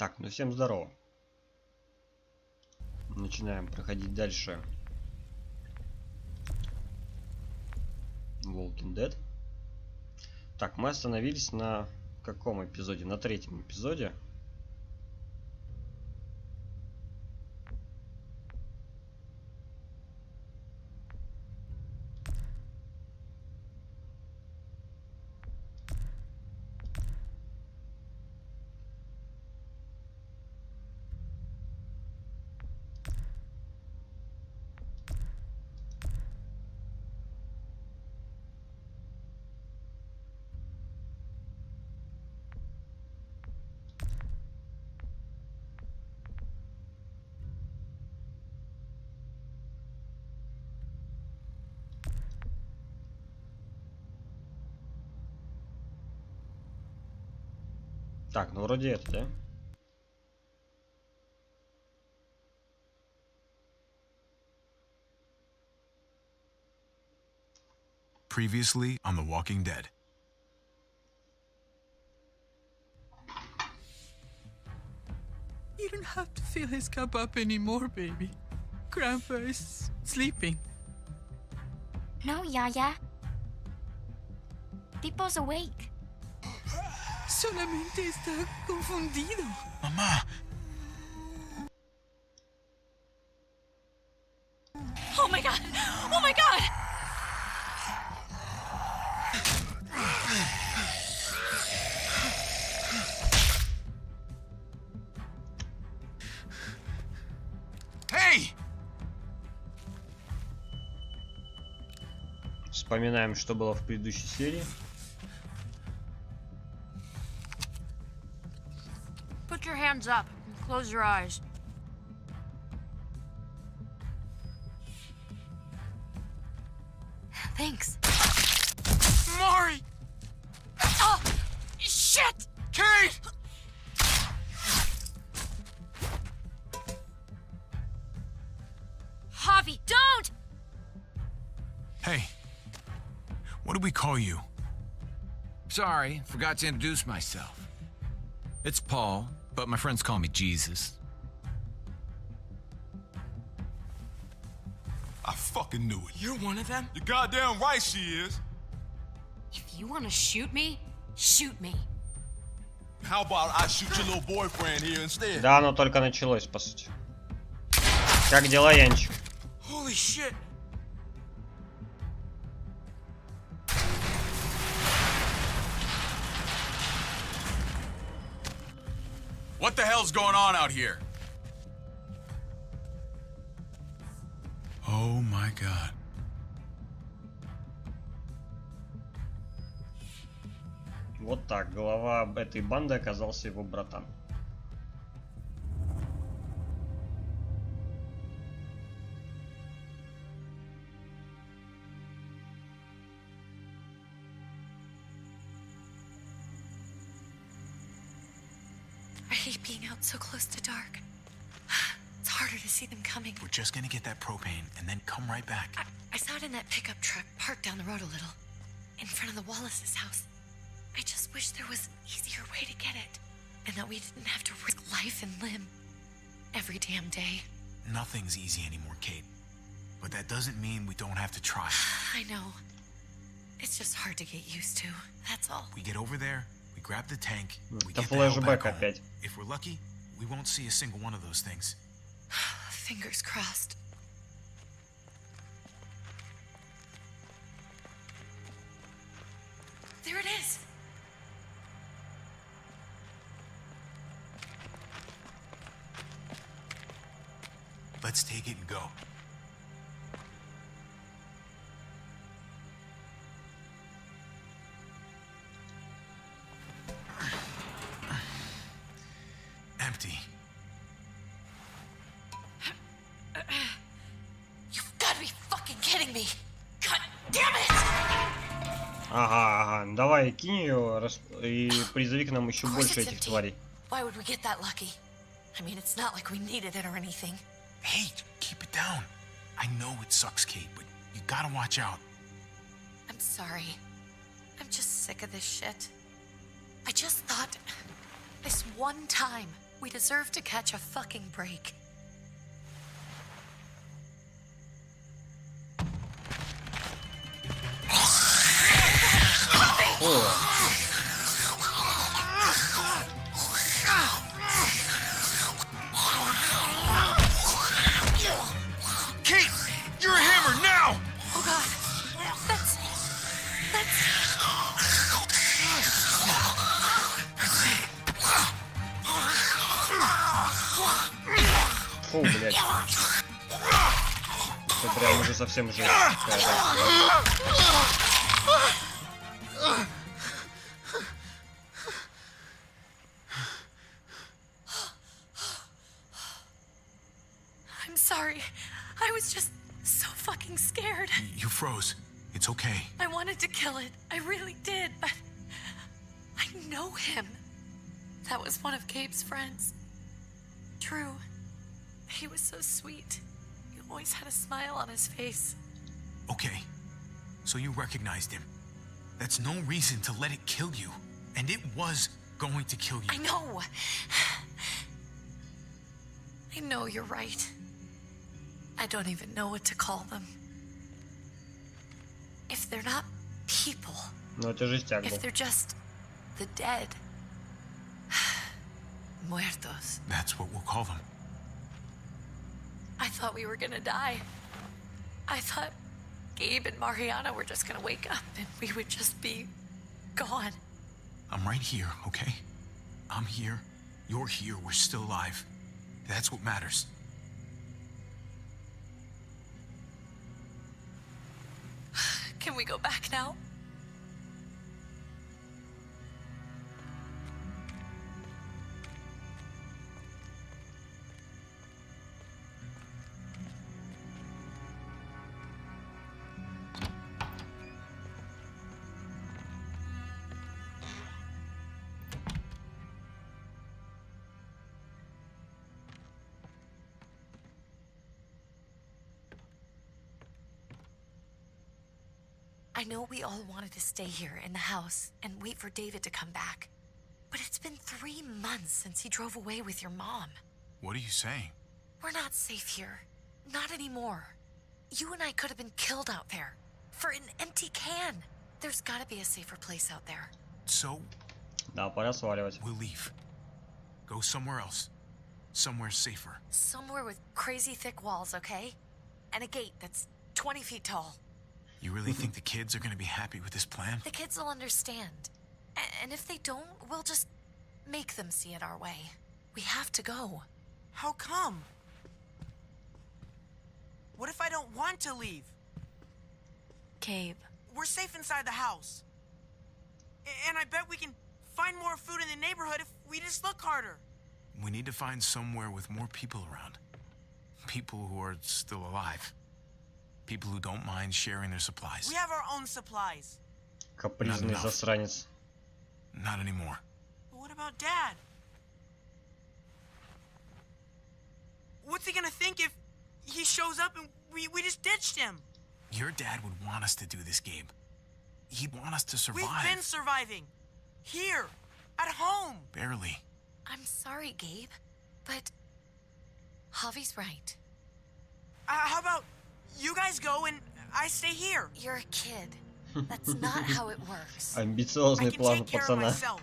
Так, ну всем здорово. Начинаем проходить дальше Walking Dead. Так, мы остановились на каком эпизоде? На третьем эпизоде. Так, ну вроде это, да? Previously on The Walking Dead. You don't have to fill his cup up anymore, baby. Grandpa is sleeping. No, Yaya. Tipo's awake. Solamente está confundido. Mamá! Oh my god! Oh my god! Hey! Вспоминаем, что было в предыдущей серии. Put your hands up and close your eyes. Thanks. Mari! Oh! Shit! Kate! Javi, don't! Hey. What do we call you? Sorry, forgot to introduce myself. It's Paul, but my friends call me Jesus. I fucking knew it. You're one of them? You're goddamn right she is. If you want to shoot me, shoot me. How about I shoot your little boyfriend here instead? Да, оно только началось, по сути. Как дела, Янчик? Holy shit! What the hell's going on out here? Oh my god. Вот так, глава этой банды оказался его братан. I hate being out so close to dark. It's harder to see them coming. We're just gonna get that propane and then come right back. I saw it in that pickup truck parked down the road a little, in front of the Wallace's house. I just wish there was an easier way to get it, and that we didn't have to risk life and limb every damn day. Nothing's easy anymore, Kate. But that doesn't mean we don't have to try. I know. It's just hard to get used to, that's all. We get over there, we grab the tank, we Это get the hell back флешбэк home. опять. If we're lucky, we won't see a single one of those things. Fingers crossed. There it is! Let's take it and go. Empty. You've got to be fucking kidding me! God damn it! Ага, давай кинь ее и призови к нам еще Of course больше it's этих empty. тварей. Why would we get that lucky? I mean, it's not like we needed it or anything. Hey, keep it down. I know it sucks, Kate, but you gotta watch out. I'm sorry. I'm just sick of this shit. I just thought, this one time, We deserve to catch a fucking break. Kate, you're a hammer now! Oh God, that's... Фу, блядь. Это прям уже совсем жесть какая-то. I'm sorry. I was just so fucking scared. You froze. It's okay. I wanted to kill it. I really did, but I know him. That was one of Gabe's friends. Drew. He was so sweet. He always had a smile on his face. Okay. So you recognized him. That's no reason to let it kill you. And it was going to kill you. I know. I know you're right. I don't even know what to call them. If they're not people, Ну это жестяк if был. they're just the dead. Muertos. That's what we'll call them. I thought we were gonna die. I thought Gabe and Mariana were just gonna wake up and we would just be gone. I'm right here, okay? I'm here. You're here. We're still alive. That's what matters. Can we go back now? I know we all wanted to stay here in the house and wait for David to come back. But it's been 3 months since he drove away with your mom. What are you saying? We're not safe here. Not anymore. You and I could have been killed out there. For an empty can. There's gotta be a safer place out there. So, Да, пора сваливать. we'll leave. Go somewhere else. Somewhere safer. Somewhere with crazy thick walls, okay? And a gate that's 20 feet tall. You really think the kids are gonna be happy with this plan? The kids will understand. And if they don't, we'll just make them see it our way. We have to go. How come? What if I don't want to leave? Gabe. We're safe inside the house. And I bet we can find more food in the neighborhood if we just look harder. We need to find somewhere with more people around. People who are still alive. People who don't mind sharing their supplies. We have our own supplies. Капризный enough. засранец. Not anymore. But what about Dad? What's he gonna think if he shows up and we just ditched him? Your dad would want us to do this, Gabe. He'd want us to survive. We've been surviving. Here. At home. Barely. I'm sorry, Gabe. But Javi's right. How about you guys go and I stay here? You're a kid. That's not how it works. I Амбициозный can план take у care of пацана. myself.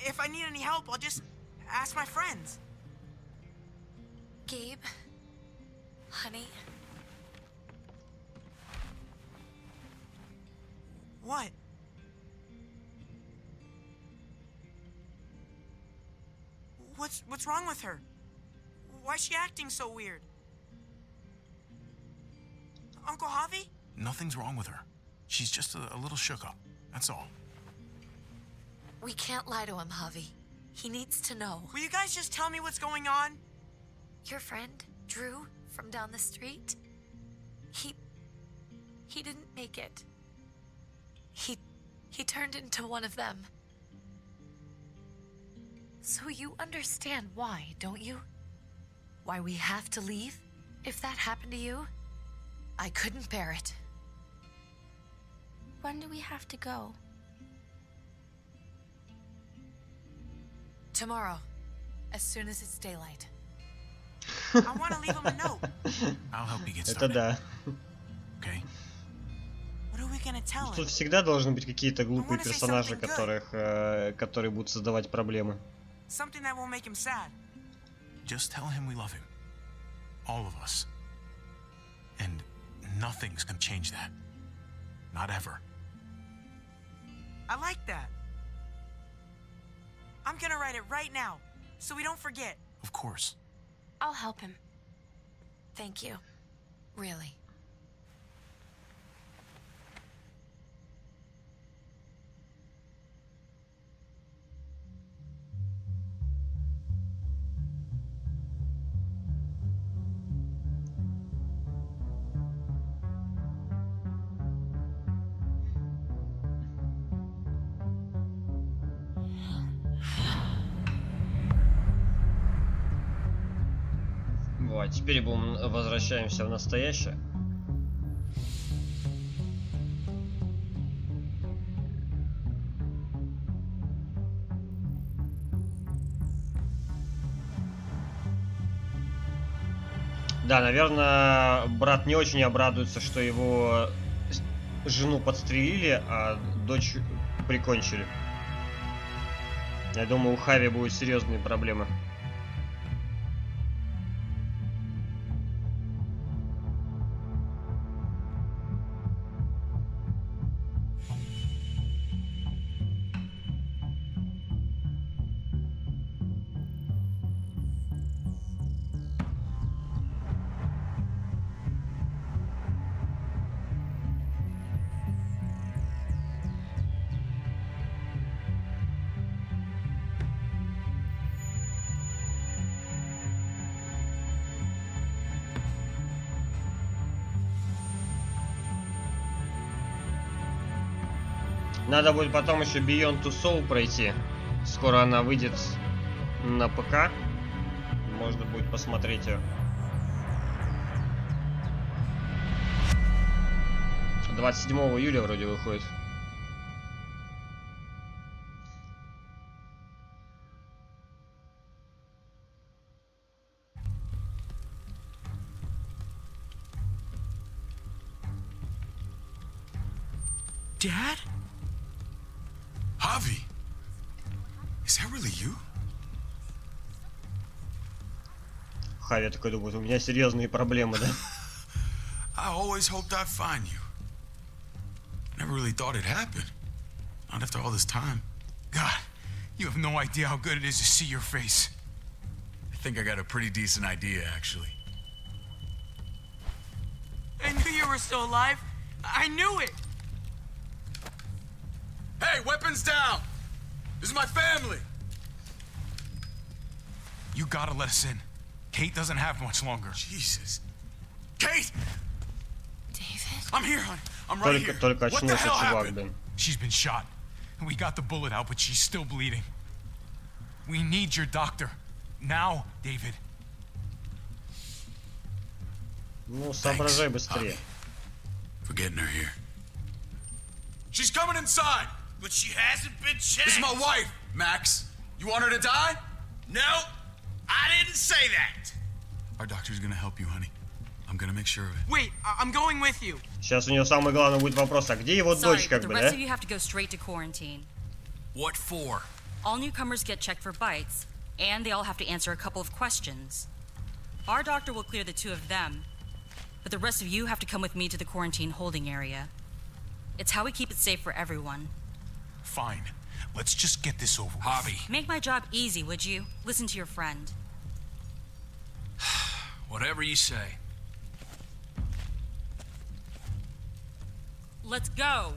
If I need any help, I'll just ask my friends. Gabe, honey, What? What's wrong with her? Why is she acting so weird? Uncle Javi? Nothing's wrong with her. She's just a little shook up. That's all. we can't lie to him, Javi. He needs to know. Will you guys just tell me what's going on? Your friend, Drew, from down the street, he didn't make it. He turned into one of them. So you understand why, don't you? Why we have to leave? If that happened to you, I couldn't bear it. When do we have to go? Tomorrow. as soon as it's daylight. I want to leave him a note. I'll help you get Это started. да. Okay? What are we gonna tell Тут him? всегда должны быть какие-то глупые персонажи, которые будут создавать проблемы. Something that won't make him sad. Just tell him we love him. All of us. And nothing's gonna change that. Not ever. I like that. I'm gonna write it right now, so we don't forget. Of course. I'll help him. Thank you. Really. Вот, теперь возвращаемся в настоящее. Да, наверное, брат не очень обрадуется, что его жену подстрелили, а дочь прикончили. Я думаю, у Хави будут серьезные проблемы. Надо будет потом еще Beyond Two Soul пройти. Скоро она выйдет на ПК. Можно будет посмотреть ее. 27 июля вроде выходит. Dad? Javi! Is that really you? Хави такой думает, у меня серьезные проблемы, да? I always hoped I'd find you. Never really thought it happened. Not after all this time. God, you have no idea how good it is to see your face. I think I got a pretty decent idea, actually. I knew you were still alive. I knew it. Hey, weapons down! This is my family! You gotta let us in. Kate doesn't have much longer. Jesus. Kate! David? I'm here, honey. I'm right here. Только What the очнулся hell чувак, happened? блин. She's been shot. We got the bullet out, but she's still bleeding. We need your doctor. Now, David. Ну, соображай быстрее. For getting her here. She's coming inside! But she hasn't been checked. This is my wife, Max. You want her to die? No, I didn't say that. Our doctor's gonna help you, honey. I'm gonna make sure of it. Wait, I'm going with you. Сейчас у него самый главный будет вопрос, а где его Sorry, дочь, but как the бы, rest да? of you have to go straight to quarantine. What for? All newcomers get checked for bites, and they all have to answer a couple of questions. Our doctor will clear the two of them, but the rest of you have to come with me to the quarantine holding area. It's how we keep it safe for everyone. Fine. Let's just get this over with. Javi, Make my job easy, would you? Listen to your friend. whatever you say. Let's go!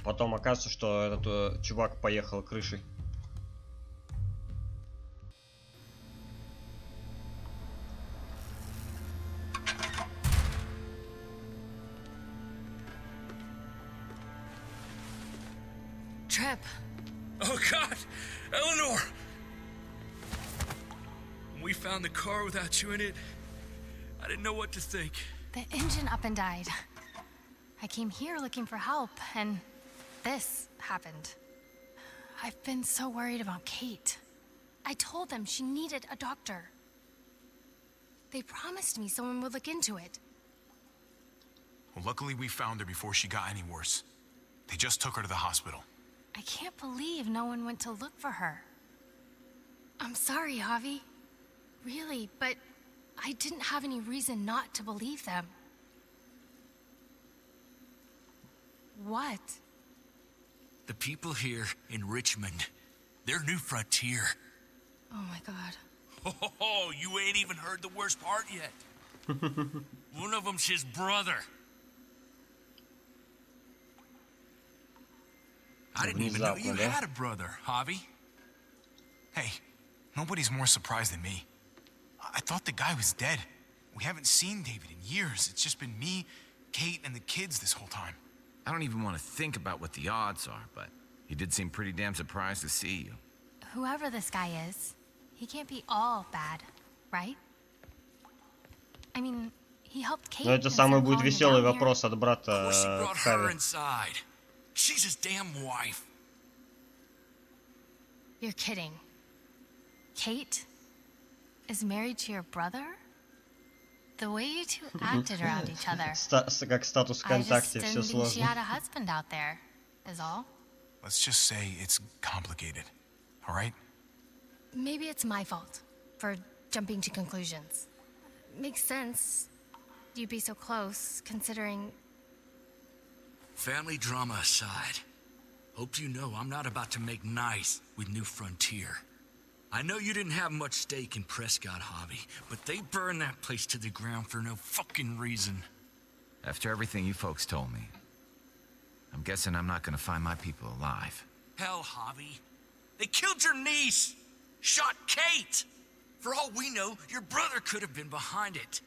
Потом оказывается, что этот чувак поехал крышей. Trip. Oh, God! Eleanor! When we found the car without you in it, I didn't know what to think. The engine up and died. I came here looking for help, and this happened. I've been so worried about Kate. I told them she needed a doctor. They promised me someone would look into it. Well, luckily we found her before she got any worse. They just took her to the hospital. I can't believe no one went to look for her. I'm sorry, Javi. Really, but I didn't have any reason not to believe them. What? The people here in Richmond, their new frontier. Oh my god. Oh, you ain't even heard the worst part yet. One of them's his brother. I didn't even know you had a brother, Javi. Hey, nobody's more surprised than me. I thought the guy was dead. We haven't seen David in years. It's just been me, Kate, and the kids this whole time. I don't even want to think about what the odds are, but he did seem pretty damn surprised to see you. Whoever this guy is, he can't be all bad, right? I mean, he helped Kate. Но это самый будет веселый вопрос от брата Хави. She's his damn wife. You're kidding. Kate is married to your brother? The way you two acted around each other. Как статус ВКонтакте, все I just didn't think she had сложно. a husband out there, is all. Let's just say it's complicated, all right? Maybe it's my fault for jumping to conclusions. Makes sense. You'd be so close, considering... Family drama aside, hope you know I'm not about to make nice with New Frontier. I know you didn't have much stake in Prescott, Javi, but they burned that place to the ground for no fucking reason. After everything you folks told me, I'm guessing I'm not gonna find my people alive. Hell, Javi. They killed your niece! Shot Kate! For all we know, your brother could have been behind it.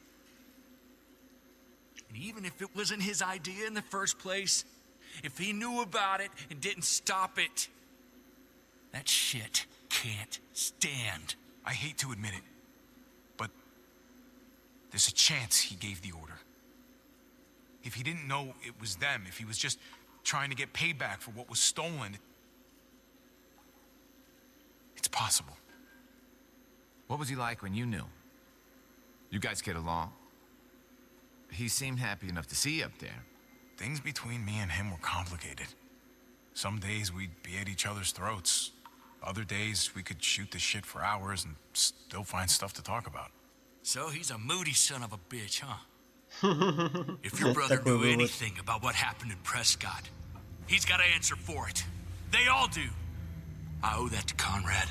And even if it wasn't his idea in the first place, if he knew about it and didn't stop it, that shit can't stand. I hate to admit it, but there's a chance he gave the order. If he didn't know it was them, if he was just trying to get payback for what was stolen, it's possible. What was he like when you knew? You guys get along? He seemed happy enough to see you up there. Things between me and him were complicated. Some days we'd be at each other's throats. Other days we could shoot the shit for hours and still find stuff to talk about. So he's a moody son of a bitch, huh? If your brother knew anything about what happened in Prescott, he's got to answer for it. They all do. I owe that to Conrad.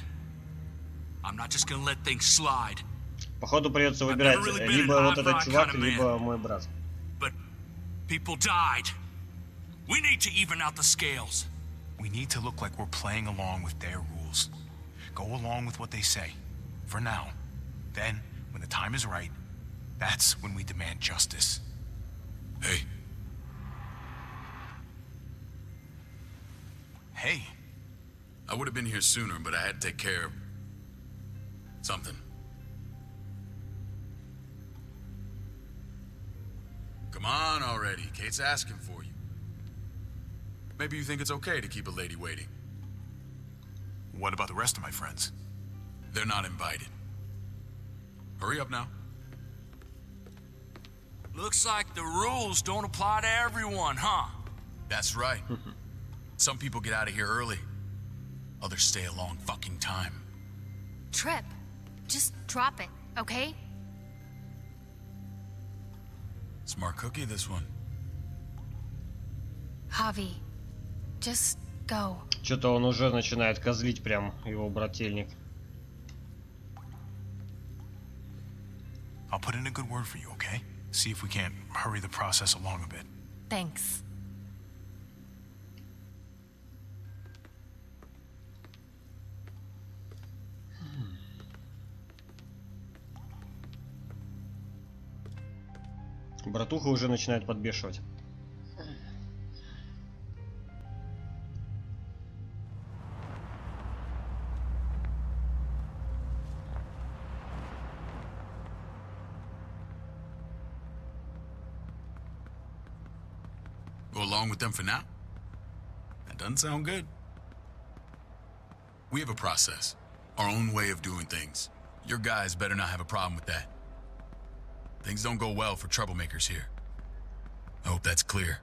I'm not just gonna let things slide. Походу придется выбирать либо вот этот чувак, либо мой брат. But people died. We need to even out the scales. We need to look like we're playing along with their rules. Go along with what they say. For now. Then, when the time is right, that's when we demand justice. Hey. Hey. I would have been here sooner, but I had to take care of something. Come on already. Kate's asking for you. Maybe you think it's okay to keep a lady waiting. What about the rest of my friends? They're not invited. Hurry up now. Looks like the rules don't apply to everyone, huh? That's right. Some people get out of here early. Others stay a long fucking time. Trip, just drop it, okay? Smart cookie, this one. Javi, just go. Что-то он уже начинает козлить прям, его брательник. I'll put in a good word for you, okay? See if we can't hurry the process along a bit. Thanks. Братуха уже начинает подбешивать. Go along with them for now? That doesn't sound good. We have a process, our own way of doing things. Your guys better not have a problem with that. Things don't go well for troublemakers here. I hope that's clear.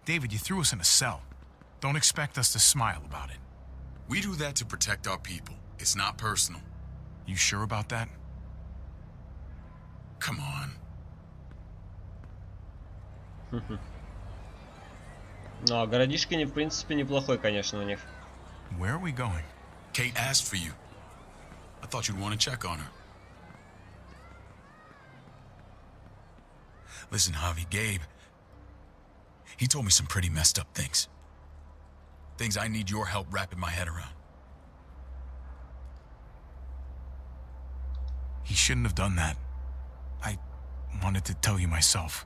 David, you threw us in a cell. Don't expect us to smile about it. We do that to protect our people. It's not personal. You sure about that? Come on. Ну, а городишко, в принципе, неплохой, конечно, у них. Where are we going? Kate asked for you. I thought you'd want to check on her. Listen, Javi, Gabe, he told me some pretty messed up things. Things I need your help wrapping my head around. He shouldn't have done that. I wanted to tell you myself.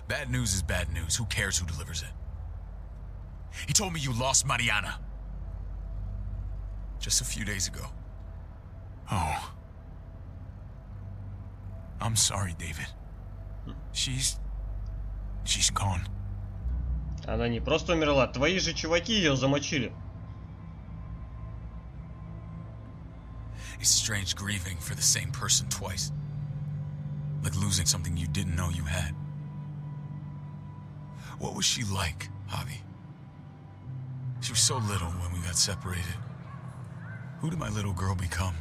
Bad news is bad news. Who cares who delivers it? He told me you lost Mariana. Just a few days ago. Oh. I'm sorry, David. She's gone. Она не просто умерла, твои же чуваки ее замочили. It's strange grieving for the same person twice. Like losing something you didn't know you had. What was she like, Javi? She was so little when we got separated. Who did my little girl become?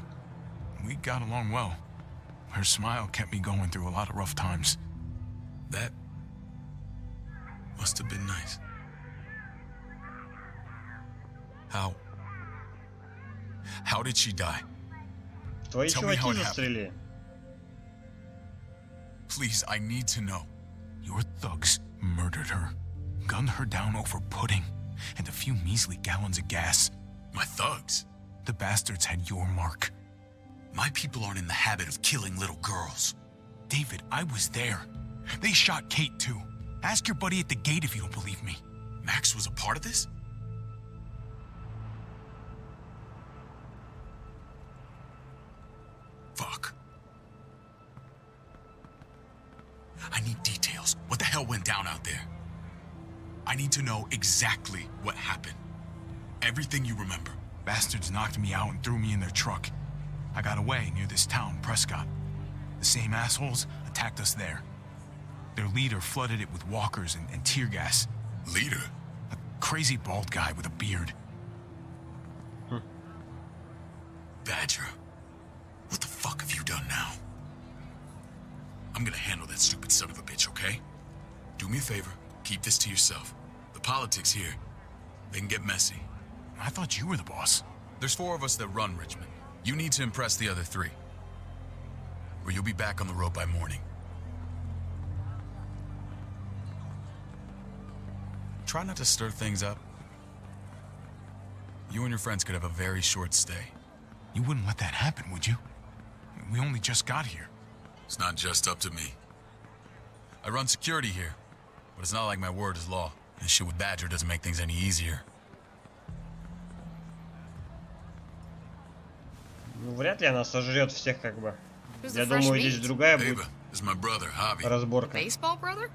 We got along well. Her smile kept me going through a lot of rough times. That must have been nice. How did she die? Твои Tell me how чуваки it happened. застрелили. Please, I need to know. Your thugs murdered her, gunned her down over pudding and a few measly gallons of gas. My thugs? The bastards had your mark. My people aren't in the habit of killing little girls. David, I was there. They shot Kate too. Ask your buddy at the gate if you don't believe me. Max was a part of this? Fuck. I need details. What the hell went down out there? I need to know exactly what happened. Everything you remember. Bastards knocked me out and threw me in their truck. I got away near this town, Prescott. The same assholes attacked us there. Their leader flooded it with walkers and tear gas. Leader? A crazy bald guy with a beard. Badger, what the fuck have you done now? I'm gonna handle that stupid son of a bitch, okay? Do me a favor, keep this to yourself. The politics here, they can get messy. I thought you were the boss. There's 4 of us that run Richmond. You need to impress the other 3. Or you'll be back on the road by morning. Try not to stir things up. You and your friends could have a very short stay. You wouldn't let that happen, would you? We only just got here. It's not just up to me. I run security here, but it's not like my word is law. This shit with Badger doesn't make things any easier. Ну, вряд ли она сожрет всех, как бы. Who's Я the fresh думаю, здесь meat? другая будет Ava, this is my brother, Javi. разборка. Baseball brother?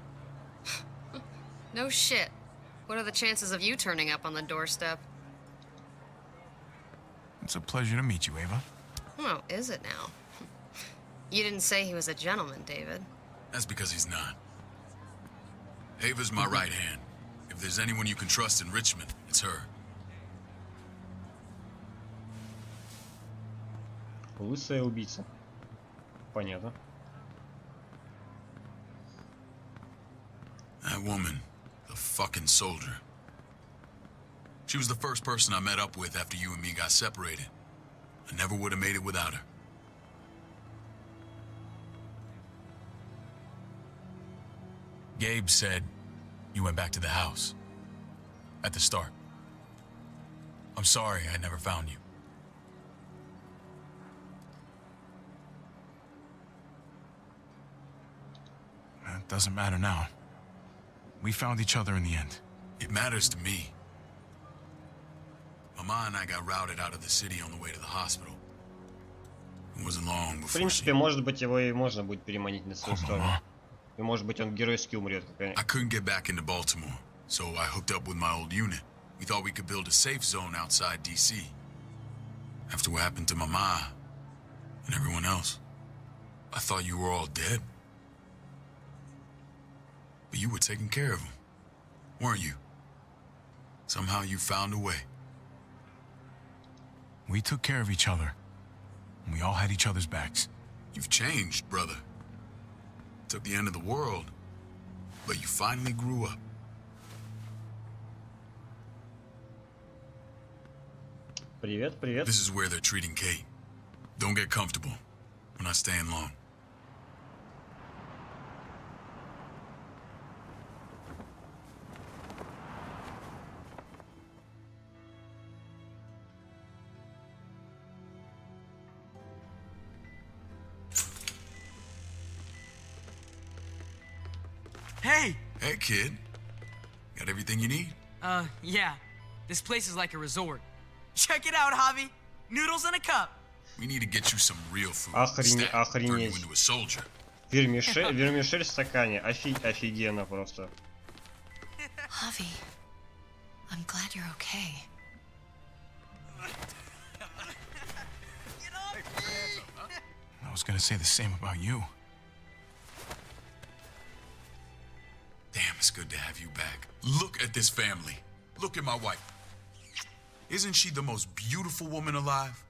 No shit. What are the chances of you turning up on the doorstep? It's a pleasure to meet you, Ava. Oh, is it now? You didn't say he was a gentleman, David. That's because he's not. Ava's my right hand. If there's anyone you can trust in Richmond, it's her. Лысая убийца. Понятно. That woman, the fucking soldier. She was the first person I met up with after you and me got separated. I never would have made it without her. Gabe said you went back to the house. At the start. I'm sorry I never found you. It doesn't matter now. We found each other in the end. It matters to me. Mama and I got routed out of the city on the way to the hospital. It wasn't long В before принципе, может быть, его и можно будет переманить на свою сторону. И может быть он геройски умрет. I couldn't get back into Baltimore, so I hooked up with my old unit. We thought we could build a safe zone outside D.C. After what happened to Mama and everyone else, I thought you were all dead. But you were taking care of them, weren't you? Somehow you found a way. We took care of each other. And we all had each other's backs. You've changed, brother. Took the end of the world, but you finally grew up. Привет, привет. This is where they're treating Kate. Don't get comfortable. We're not staying long. Hey! Hey, kid. Got everything you need? Yeah. This place is like a resort. Check it out, Javi. Noodles in a cup. We need to get you some real food. Охренеть. Turn you into a soldier. Вермишель в стакане. Офигенно просто. Javi, I'm glad you're okay. I was gonna say the same about you. Damn, it's good to have you back. Look at this family. Look at my wife. Isn't she the most beautiful woman alive?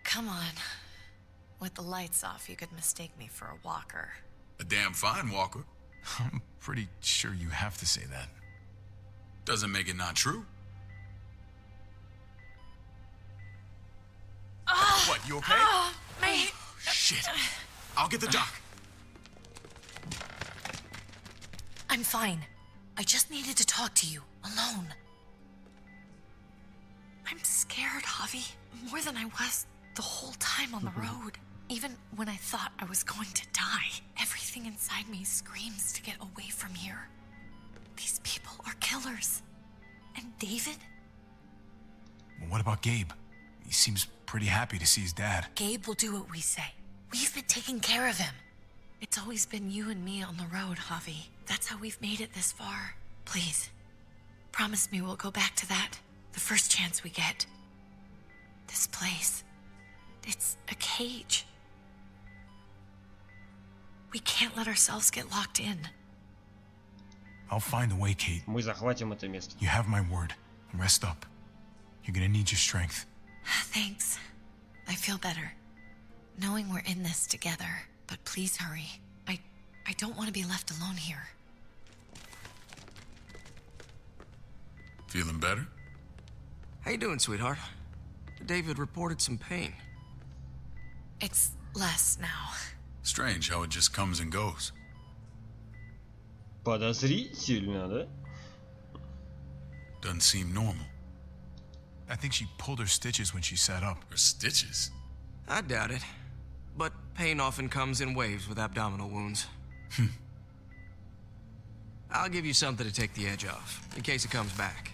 Come on. With the lights off, you could mistake me for a walker. A damn fine walker. I'm pretty sure you have to say that. Doesn't make it not true. What, you okay? My... Shit. I'll get the doc. I'm fine. I just needed to talk to you, alone. I'm scared, Javi. More than I was the whole time on the road. Even when I thought I was going to die, everything inside me screams to get away from here. These people are killers. And David? Well, what about Gabe? He seems pretty happy to see his dad. Gabe will do what we say. We've been taking care of him. It's always been you and me on the road, Javi. That's how we've made it this far. Please, promise me we'll go back to that the first chance we get. This place, it's a cage. We can't let ourselves get locked in. I'll find a way, Kate. Мы захватим это место. You have my word. Rest up. You're gonna need your strength. Thanks. I feel better. Knowing we're in this together. But please hurry. I don't want to be left alone here. Feeling better? How you doing, sweetheart? David reported some pain. It's less now. Strange how it just comes and goes. Подозрительно, да? Doesn't seem normal. I think she pulled her stitches when she sat up. Her stitches? I doubt it. But pain often comes in waves with abdominal wounds. I'll give you something to take the edge off, in case it comes back.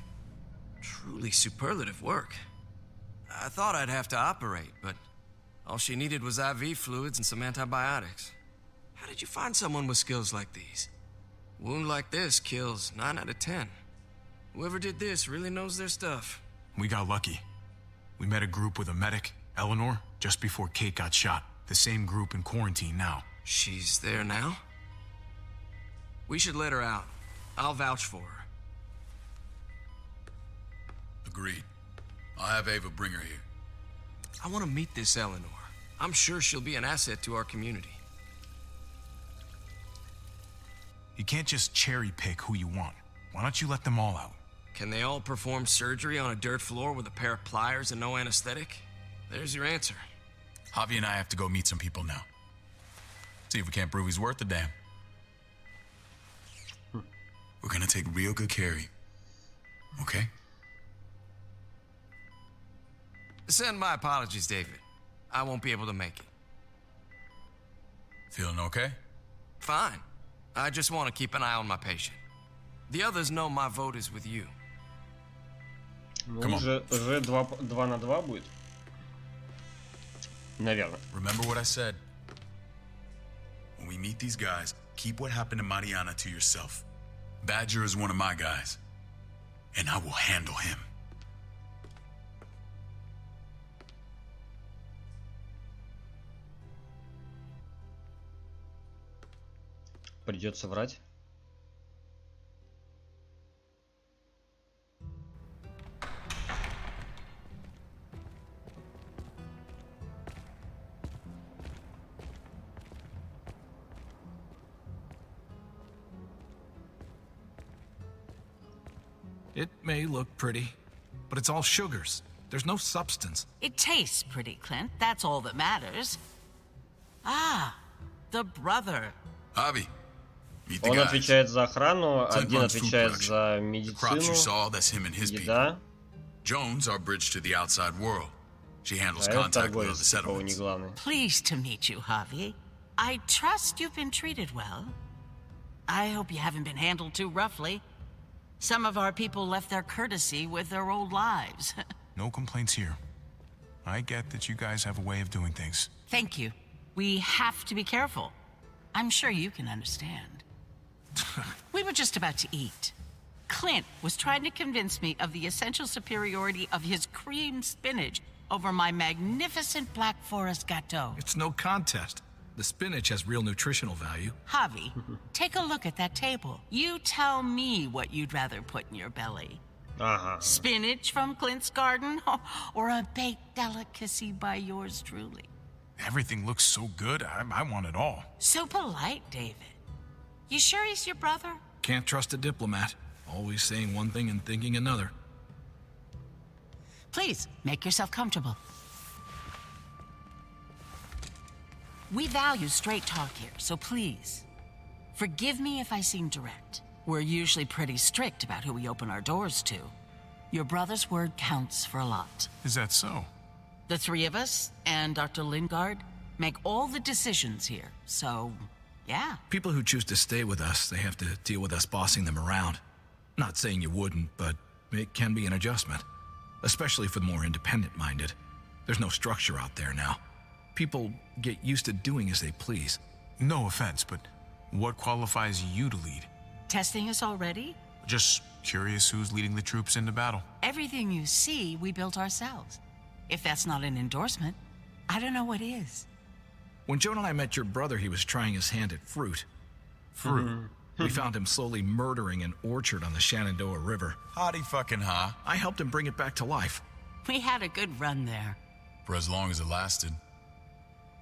Truly superlative work. I thought I'd have to operate, but all she needed was IV fluids and some antibiotics. How did you find someone with skills like these? A wound like this kills 9 out of 10. Whoever did this really knows their stuff. We got lucky. We met a group with a medic, Eleanor, just before Kate got shot. The same group in quarantine now. She's there now? We should let her out. I'll vouch for her. Agreed. I'll have Ava bring her here. I want to meet this Eleanor. I'm sure she'll be an asset to our community. You can't just cherry pick who you want. Why don't you let them all out? Can they all perform surgery on a dirt floor with a pair of pliers and no anesthetic? There's your answer. Javi and I have to go meet some people now. See if we can't prove he's worth a damn. We're gonna take real good care of you. Okay? Send my apologies, David. I won't be able to make it. Feeling okay? Fine. I just want to keep an eye on my patient. The others know my vote is with you. Ну, уже 2 на 2 будет. Наверное. Remember what I said. When we meet these guys, keep what happened to Mariana to yourself. Badger is one of my guys, and I will handle him. Придется врать. It may look pretty, but it's all sugars. There's no substance. It tastes pretty, Clint. That's all that matters. Ah, the brother. Javi, meet the Он guys. отвечает за охрану, Clint один runs food отвечает production. за The crops you медицину, saw, that's him and his people. еда, Jones, our bridge to the outside world. She handles а этот contact with other торговец, типа, не settlements. главный. Pleased to meet you, Javi. I trust you've been treated well. I hope you haven't been handled too roughly. Some of our people left their courtesy with their old lives. No complaints here. I get that you guys have a way of doing things. Thank you. We have to be careful. I'm sure you can understand. We were just about to eat. Clint was trying to convince me of the essential superiority of his cream spinach over my magnificent Black Forest gâteau. It's no contest. The spinach has real nutritional value. Javi, take a look at that table. You tell me what you'd rather put in your belly. Spinach from Clint's garden or a baked delicacy by yours truly? Everything looks so good, I want it all. So polite, David. You sure he's your brother? Can't trust a diplomat. Always saying one thing and thinking another. Please, make yourself comfortable. We value straight talk here, so please, forgive me if I seem direct. We're usually pretty strict about who we open our doors to. Your brother's word counts for a lot. Is that so? The three of us and Dr. Lingard make all the decisions here, so, yeah. People who choose to stay with us, they have to deal with us bossing them around. Not saying you wouldn't, but it can be an adjustment. Especially for the more independent-minded. There's no structure out there now. People get used to doing as they please. No offense, but what qualifies you to lead? Testing us already? Just curious who's leading the troops into battle. Everything you see, we built ourselves. If that's not an endorsement, I don't know what is. When Joan and I met your brother, he was trying his hand at fruit. Fruit? We found him slowly murdering an orchard on the Shenandoah River. Howdy fucking ha. I helped him bring it back to life. We had a good run there. For as long as it lasted.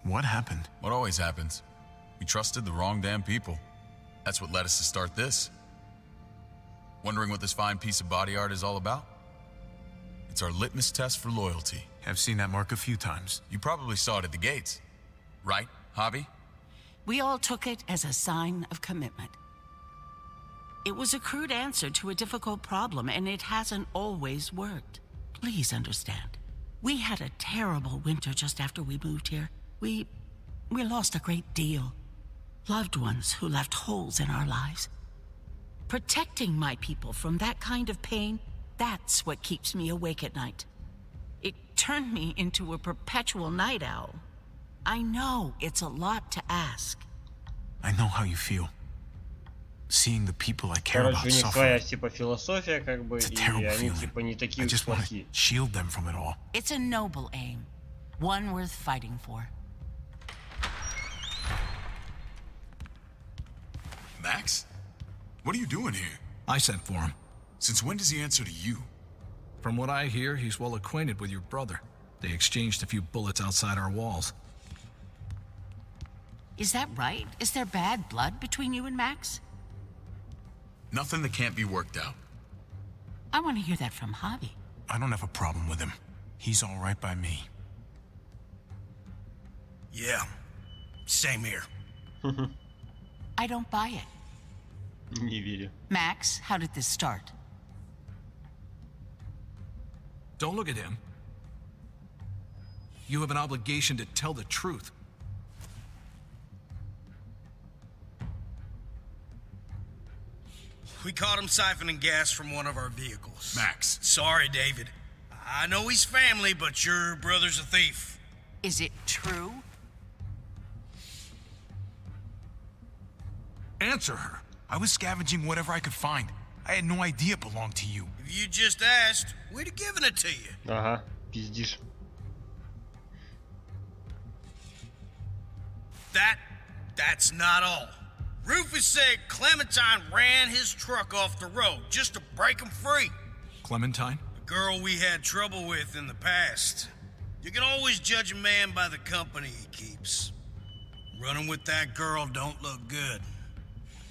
What happened? What always happens. We trusted the wrong damn people. That's what led us to start this. Wondering what this fine piece of body art is all about? It's our litmus test for loyalty. I've seen that mark a few times. You probably saw it at the gates. Right, Javi? We all took it as a sign of commitment. It was a crude answer to a difficult problem, and it hasn't always worked. Please understand. We had a terrible winter just after we moved here. We lost a great deal. Loved ones who left holes in our lives. Protecting my people from that kind of pain, that's what keeps me awake at night. It turned me into a perpetual night owl. I know it's a lot to ask. I know how you feel. Seeing the people I care Короче, about у них suffer. своя типа философия, как бы, It's a и terrible они feeling. типа не I такие уж just want to плохие. shield them from it all. It's a noble aim. One worth fighting for. Max? What are you doing here? I sent for him. Since when does he answer to you? From what I hear, he's well acquainted with your brother. They exchanged a few bullets outside our walls. Is that right? Is there bad blood between you and Max? Nothing that can't be worked out. I want to hear that from Javi. I don't have a problem with him. He's all right by me. Yeah, same here. I don't buy it. Не верю. Max, how did this start? Don't look at him. You have an obligation to tell the truth. We caught him siphoning gas from one of our vehicles. Max. Sorry, David. I know he's family, but your brother's a thief. Is it true? Answer her. I was scavenging whatever I could find. I had no idea it belonged to you. If you just asked, we'd have given it to you. Ага, пиздишь. That's not all. Rufus said Clementine ran his truck off the road just to break him free. Clementine? The girl we had trouble with in the past. You can always judge a man by the company he keeps. Running with that girl don't look good.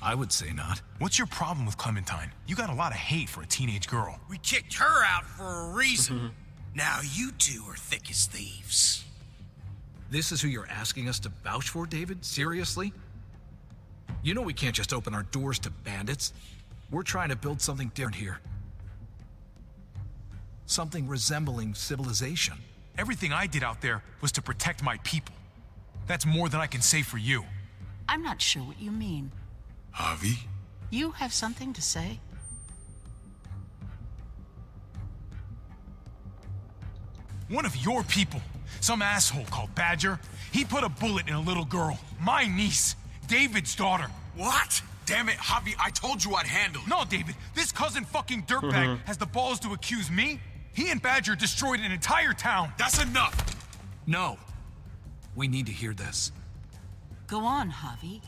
I would say not. What's your problem with Clementine? You got a lot of hate for a teenage girl. We kicked her out for a reason. Now you two are thick as thieves. This is who you're asking us to vouch for, David? Seriously? You know we can't just open our doors to bandits. We're trying to build something different here. Something resembling civilization. Everything I did out there was to protect my people. That's more than I can say for you. I'm not sure what you mean. Javi? You have something to say? One of your people, some asshole called Badger, he put a bullet in a little girl, my niece, David's daughter. What? Damn it, Javi, I told you I'd handle it. No, David, this cousin fucking dirtbag has the balls to accuse me? He and Badger destroyed an entire town. That's enough. No. We need to hear this. Go on, Javi.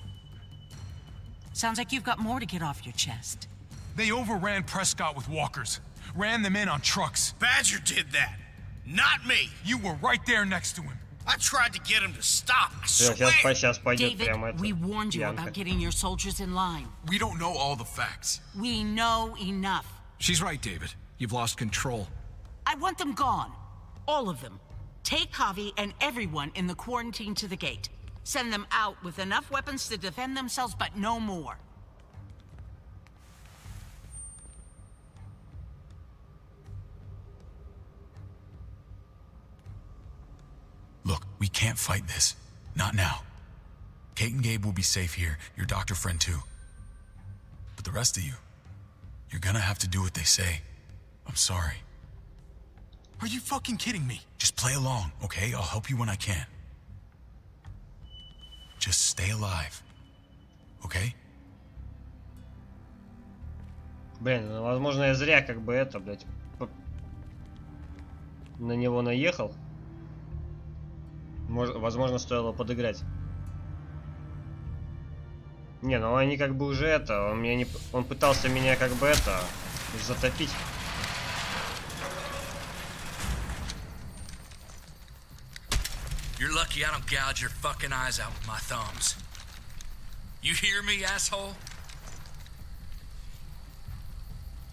Sounds like you've got more to get off your chest. They overran Prescott with walkers, ran them in on trucks. Badger did that, not me. You were right there next to him. I tried to get him to stop, I swear. Сейчас пойдет David, прямо это. we warned you about getting your soldiers in line. We don't know all the facts. We know enough. She's right, David. You've lost control. I want them gone. All of them. Take Javi and everyone in the quarantine to the gate. Send them out with enough weapons to defend themselves, but no more. Look, we can't fight this. Not now. Kate and Gabe will be safe here, your doctor friend too. But the rest of you, you're gonna have to do what they say. I'm sorry. Are you fucking kidding me? Just play along, okay? I'll help you when I can. Just stay alive. Okay? Блин, ну, возможно, я зря как бы это, блядь, на него наехал. Возможно, стоило подыграть. Не, ну они как бы уже это, он пытался меня как бы это затопить. You're lucky I don't gouge your fucking eyes out with my thumbs. You hear me, asshole?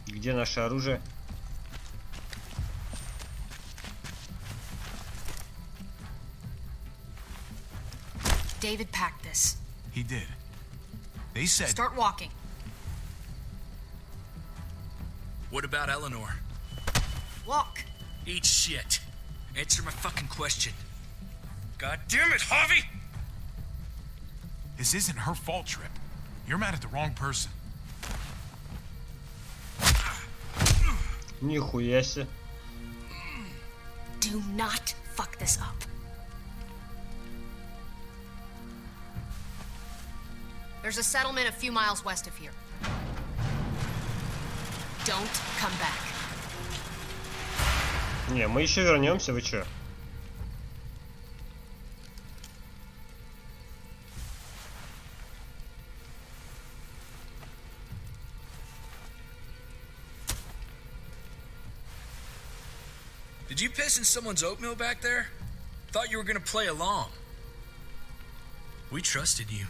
Где наше оружие? David packed this. He did. They said... Start walking. What about Eleanor? Walk. Eat shit. Answer my fucking question. God damn it, Javi! This isn't her fault, Trip. You're mad at the wrong person. Нихуя себе. Do not fuck this up. There's a settlement a few miles west of here. Don't come back. Не, мы еще вернемся, вы чё? Did you piss in someone's oatmeal back there? Thought you were gonna play along. We trusted you.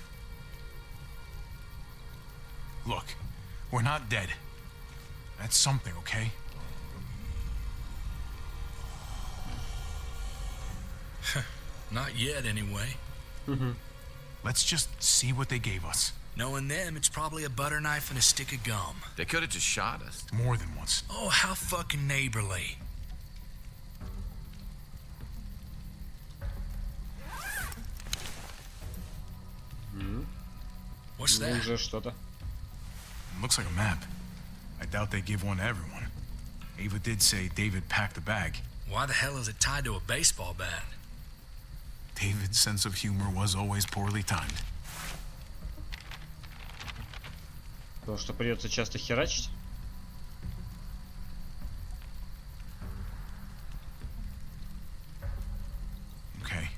Look, we're not dead. That's something, okay? Not yet, anyway. Let's just see what they gave us. Knowing them, it's probably a butter knife and a stick of gum. They could have just shot us. More than once. Oh, how fucking neighborly. What's that? Уже что-то. Looks like a map. I doubt they give one to everyone. Ava did say David packed the bag. Why the hell is it tied to a baseball bat? David's sense of humor was always poorly timed. Потому что придется часто херачить. Okay.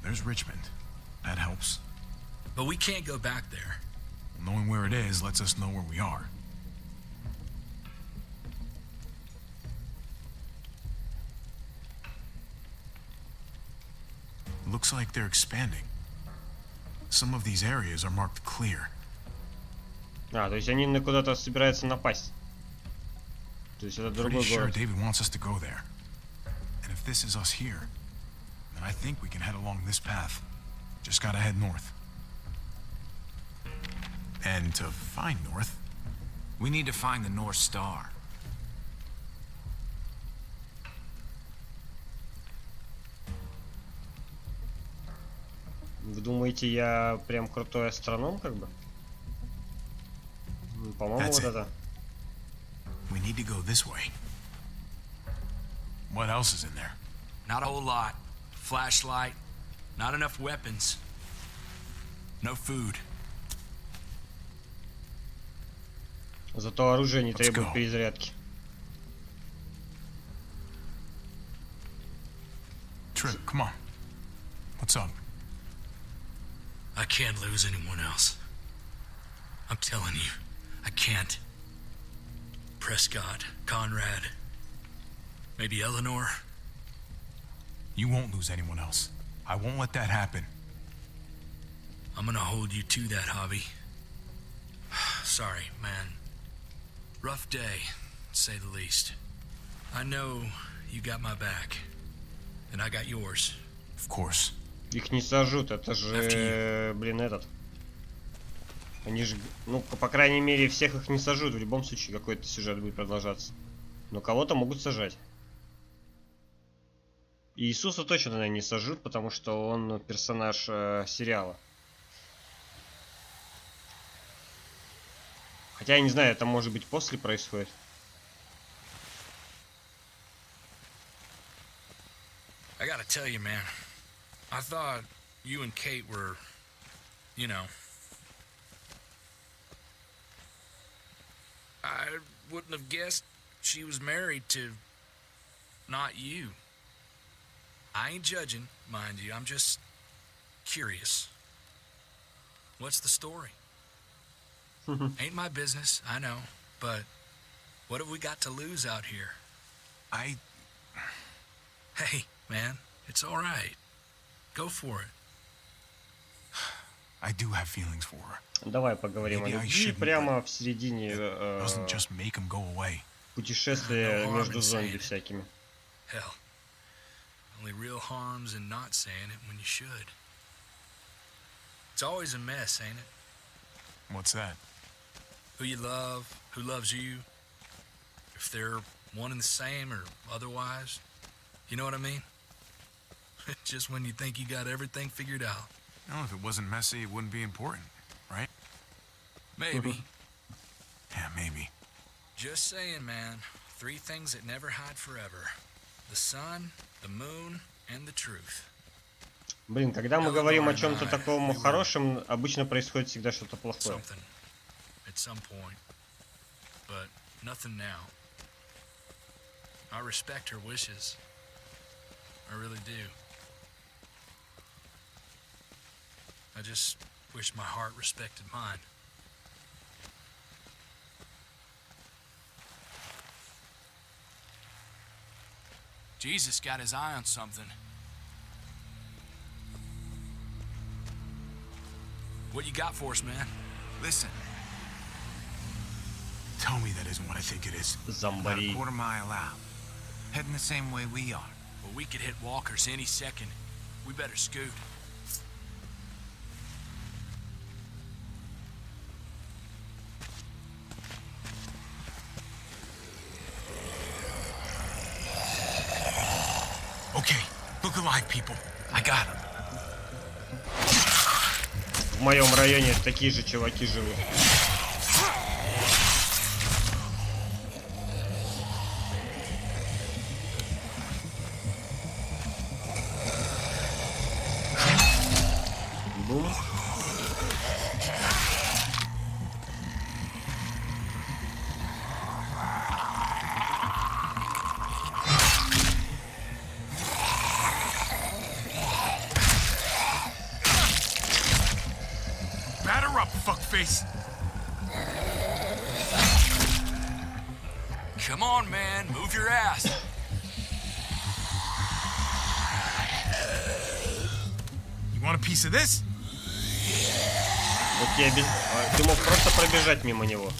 There's Richmond. That helps. But we can't go back there. Knowing where it is lets us know where we are. Looks like they're expanding. Some of these areas are marked clear. То есть они куда-то собираются напасть. То есть это другой Pretty sure город. David wants us to go there. And if this is us here, then I think we can head along this path. Just gotta head north. And to find north, we need to find the North Star. Вы думаете, я прям крутой астроном, как бы? По-моему, вот это. we need to go this way. What else is in there? Not a whole lot. Flashlight. Not enough weapons. No food. Зато оружие не требует перезарядки. Trip, come on. What's up? I can't lose anyone else. I'm telling you, I can't. Prescott, Conrad, maybe Eleanor. You won't lose anyone else. I won't let that happen. I'm gonna hold you to that, Hobby. Sorry, man. Rough day, to say the least. I know you got my back, and I got yours. Of course. Их не сожрут, это же, блин, этот. Они же, ну, по крайней мере, всех их не сожрут. В любом случае, какой-то сюжет будет продолжаться. Но кого-то могут сажать. И Иисуса точно, наверное, не сожрут, потому что он персонаж сериала. Хотя я не знаю, это может быть после происходит. I gotta tell you, man. I thought you and Kate were, you know. I wouldn't have guessed she was married to not you. I ain't judging, mind you. I'm just curious. What's the story? Ain't my business, I know. But what have we got to lose out here? Hey, man, it's all right. Go for it. I do have feelings for her. Давай поговорим о любви прямо в середине путешествия между зомби всякими. Hell, only real harm's in not saying it when you should. It's always a mess, ain't it? What's that? Who you love, who loves you, if they're one and the same or otherwise. You know what I mean? Just when you think you got everything figured out. Well, if it wasn't messy, it wouldn't be important, right? Maybe. Yeah, maybe. Just saying, man. 3 things that never hide forever. The sun, the moon, and the truth. Блин, когда мы говорим о чем-то таком хорошем, обычно происходит всегда что-то плохое. At some point. But nothing now. I respect her wishes. I really do. I just wish my heart respected mine. Jesus got his eye on something. What you got for us, man? Listen. Tell me that isn't what I think it is. About a quarter mile out. Heading the same way we are. Well, we could hit walkers any second. We better scoot. Okay, look alive, people. I got him. В моем районе такие же чуваки живут. fuckface. Come on, man. Move your ass. You want a piece of this? Вот я ты мог просто пробежать мимо него.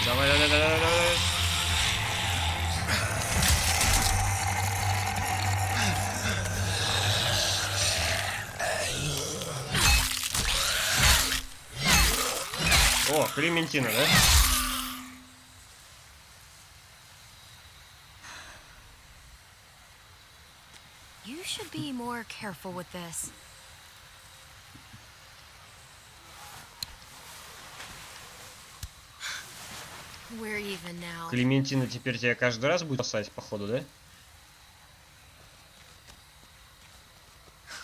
Давай, давай, давай, давай, давай. О, Клементина, да? You should be more careful with this. We're even now. Клементина теперь тебя каждый раз будет спасать, походу, да?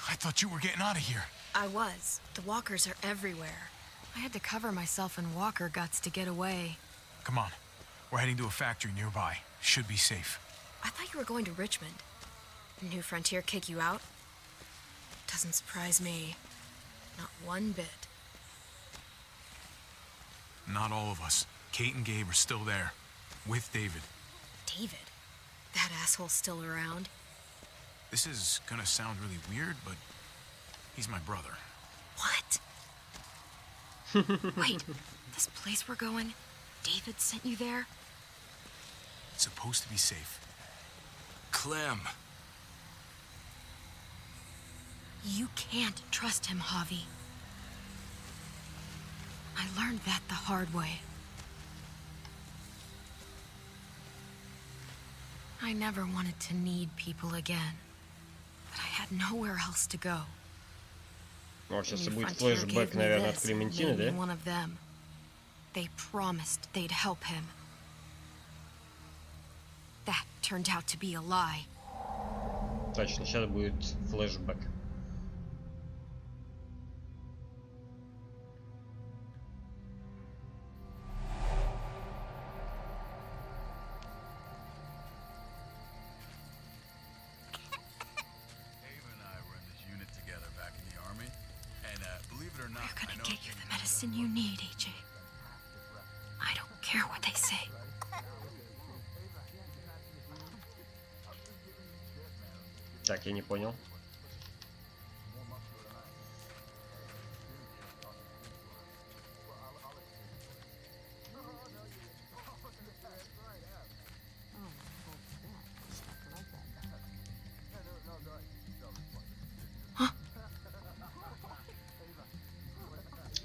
I thought you were getting out of here. I was. The walkers are everywhere. I had to cover myself in walker guts to get away. Come on. We're heading to a factory nearby. Should be safe. I thought you were going to Richmond. New Frontier kick you out? Doesn't surprise me. Not one bit. Not all of us. Kate and Gabe are still there. With David. David? That asshole's still around? This is gonna sound really weird, but he's my brother. What? Wait, this place we're going, David sent you there? It's supposed to be safe. Clem. You can't trust him, Javi. I learned that the hard way. I never wanted to need people again, but I had nowhere else to go. О, сейчас будет флешбэк, наверное, от Клементины, да? One of them. They promised they'd help him. That turned out to be a lie. Точно, сейчас будет флешбэк. We're gonna get you the medicine you need, AJ. I don't care what they say. Так, я не понял.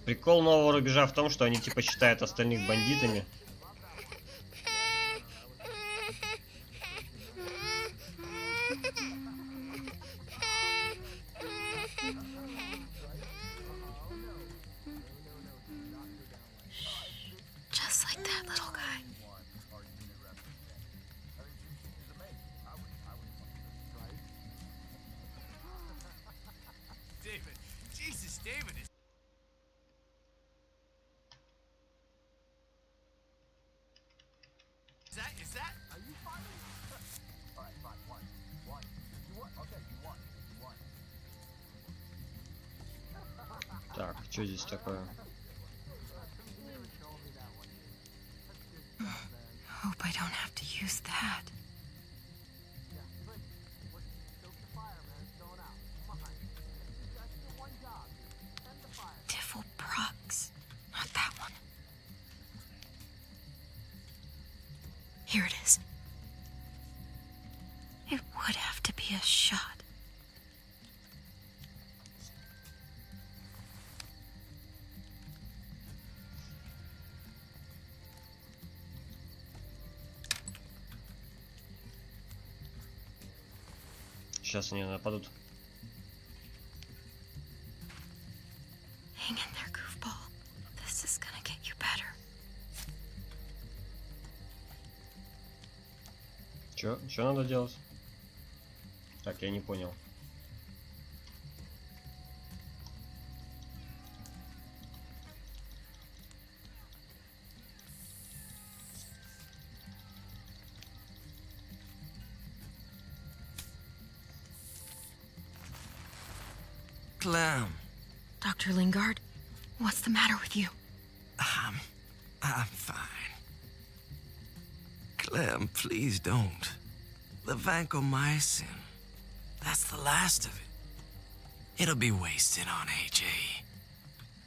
Прикол нового рубежа в том, что они типа считают остальных бандитами. Just like that little guy. David. Jesus, David is... Is that? Are you fine? Alright, fine. One. You want? Okay, you won. Так, что здесь такое? Hope I don't have to use that. Diffel Prox. Not that one. Here it is. It would have to be a shot. Сейчас они нападут. Hang in there, goofball. This is gonna get you better. Че, Чё надо делать? Так, я не понял. Clem. Dr. Lingard, what's the matter with you? I'm fine. Clem, please don't. The vancomycin. That's the last of it. It'll be wasted on AJ.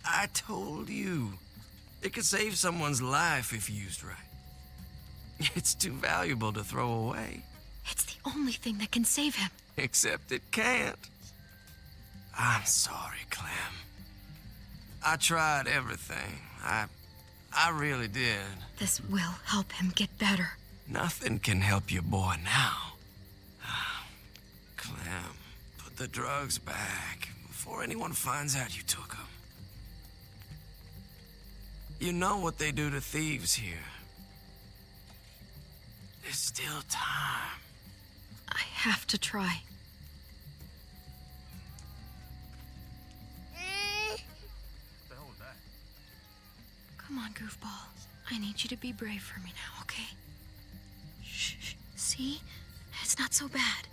I told you. It could save someone's life if used right. It's too valuable to throw away. It's the only thing that can save him. Except it can't. I'm sorry, Clem. I tried everything. I really did. This will help him get better. Nothing can help your boy now. Clem, put the drugs back before anyone finds out you took them. You know what they do to thieves here. There's still time. I have to try. Come on, goofball. I need you to be brave for me now, okay? Shh. See? It's not so bad.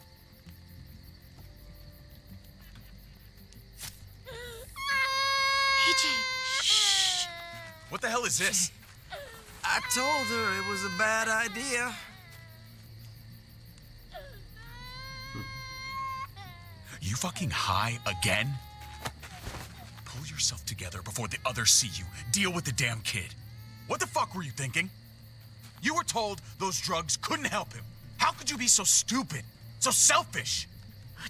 AJ, shh. What the hell is this? I told her it was a bad idea. You fucking high again? Pull yourself together before the others see you. Deal with the damn kid. What the fuck were you thinking? You were told those drugs couldn't help him. How could you be so stupid? So selfish?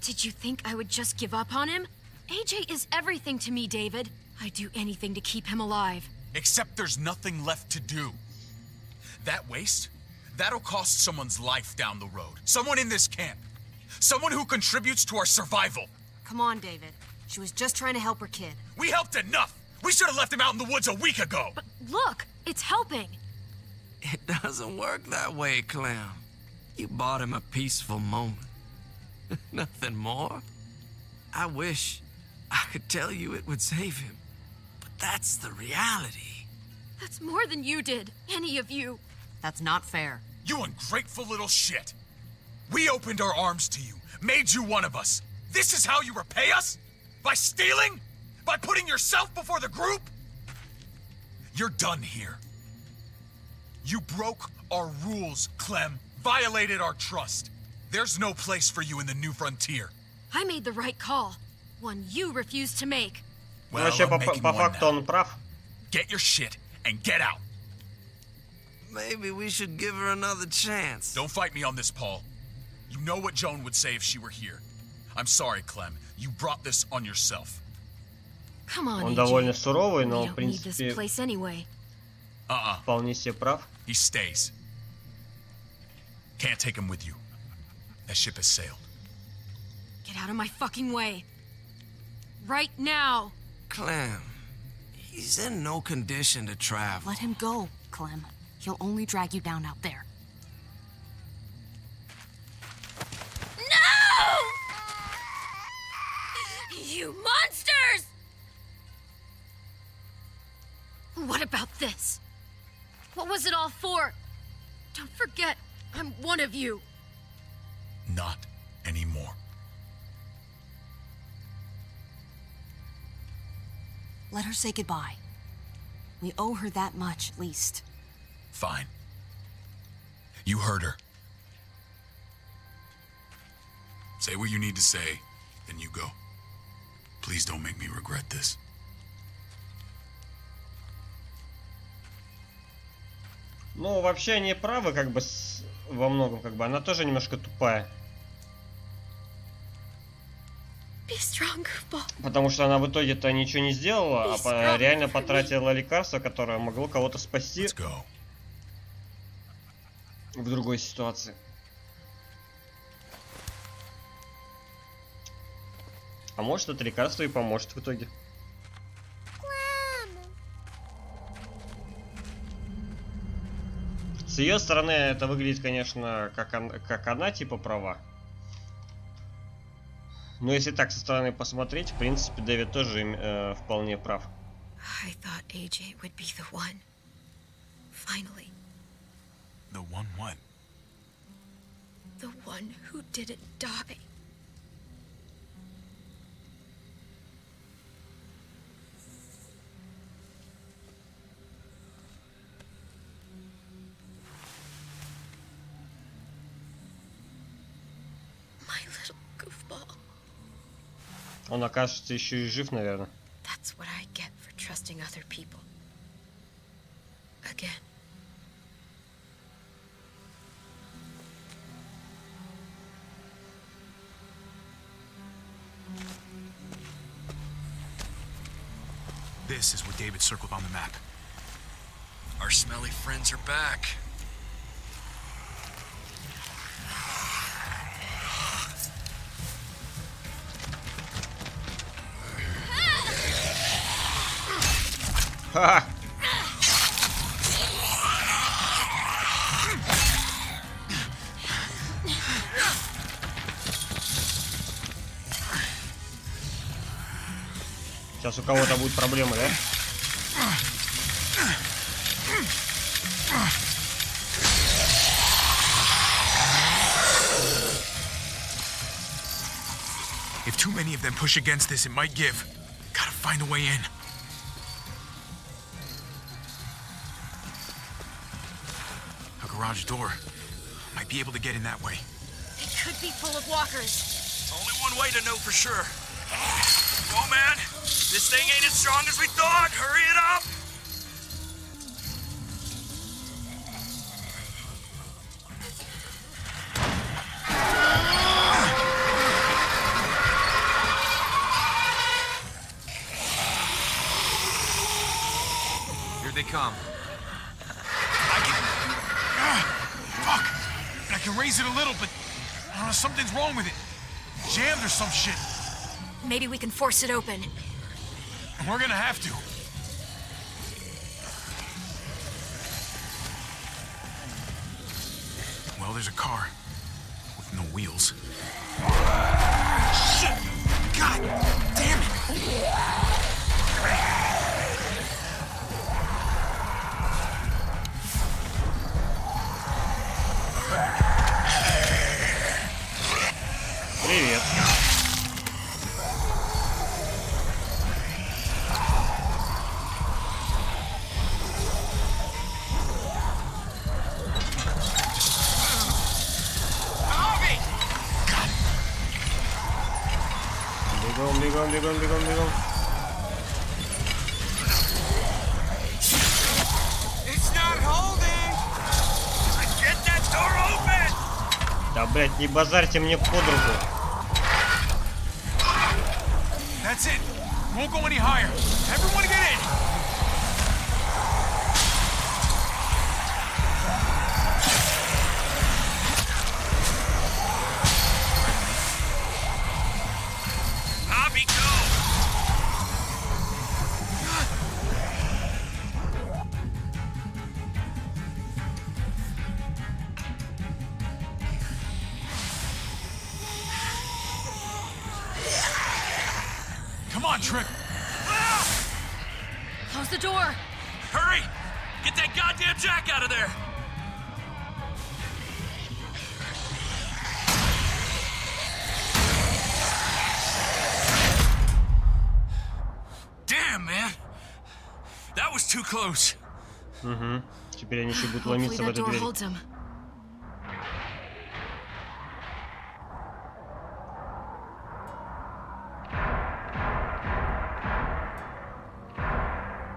Did you think I would just give up on him? AJ is everything to me, David. I'd do anything to keep him alive. Except there's nothing left to do. That waste, that'll cost someone's life down the road. Someone in this camp. Someone who contributes to our survival. Come on, David. She was just trying to help her kid. We helped enough! We should have left him out in the woods a week ago! But look, it's helping. It doesn't work that way, Clem. You bought him a peaceful moment. Nothing more. I wish I could tell you it would save him. But that's the reality. That's more than you did. Any of you. That's not fair. You ungrateful little shit! We opened our arms to you, made you one of us. This is how you repay us? By stealing? By putting yourself before the group? You're done here. You broke our rules, Clem. Violated our trust. There's no place for you in the new frontier. I made the right call. One you refused to make. Well, Вообще, I'm making по one факту now. он прав. Get your shit and get out. Maybe we should give her another chance. Don't fight me on this, Paul. You know what Joan would say if she were here. I'm sorry, Clem. You brought this on yourself. Come on, Он AJ. довольно суровый, We но в don't need this принципе place anyway. вполне себе прав. He stays. Can't take him with you. That ship has sailed. Get out of my fucking way. Right now. Clem, he's in no condition to travel. Let him go, Clem. He'll only drag you down out there. No! You monsters! What about this? What was it all for? Don't forget, I'm one of you. Not anymore. Let her say goodbye. We owe her that much, at least. Fine. You heard her. Say what you need to say, then you go. Please don't make me regret this. Ну, вообще они правы, как бы, во многом, как бы. Она тоже немножко тупая. Be strong, goofball. Потому что она в итоге-то ничего не сделала, а реально потратила лекарство, которое могло кого-то спасти в другой ситуации. А может, это лекарство и поможет в итоге. В С ее стороны это выглядит, конечно, как она типа права. Но если так со стороны посмотреть, в принципе, Дэвид тоже вполне прав. I thought AJ would be the one. Finally. The one what? The one who didn't die. My little goofball. Он окажется еще и жив, наверное. That's what I get for trusting other people. Again. This is what David circled on the map. Our smelly friends are back. Ха! Сейчас у кого-то будут проблемы, да? If too many of them push against this, it might give. Gotta find a way in. A garage door. Might be able to get in that way. It could be full of walkers. Only one way to know for sure. Whoa, man! This thing ain't as strong as we thought! Hurry it up! Here they come. Fuck! I can raise it a little, but something's wrong with it. Jammed or some shit. Maybe we can force it open. We're gonna have to. Well, there's a car with no wheels. Shit! God damn it! Привет. Бегом, бегом, бегом, бегом, бегом. It's not holding. Get that door open! Да, блять, не базарьте мне под руку. That's it. Won't go any higher. Everyone get in. Bobby, go! Come on, Trick. Close the door. Hurry! Get that goddamn jack out of there! Damn, man! That was too close. Угу. Теперь они еще будут Hopefully ломиться в that эту door дверь. holds him.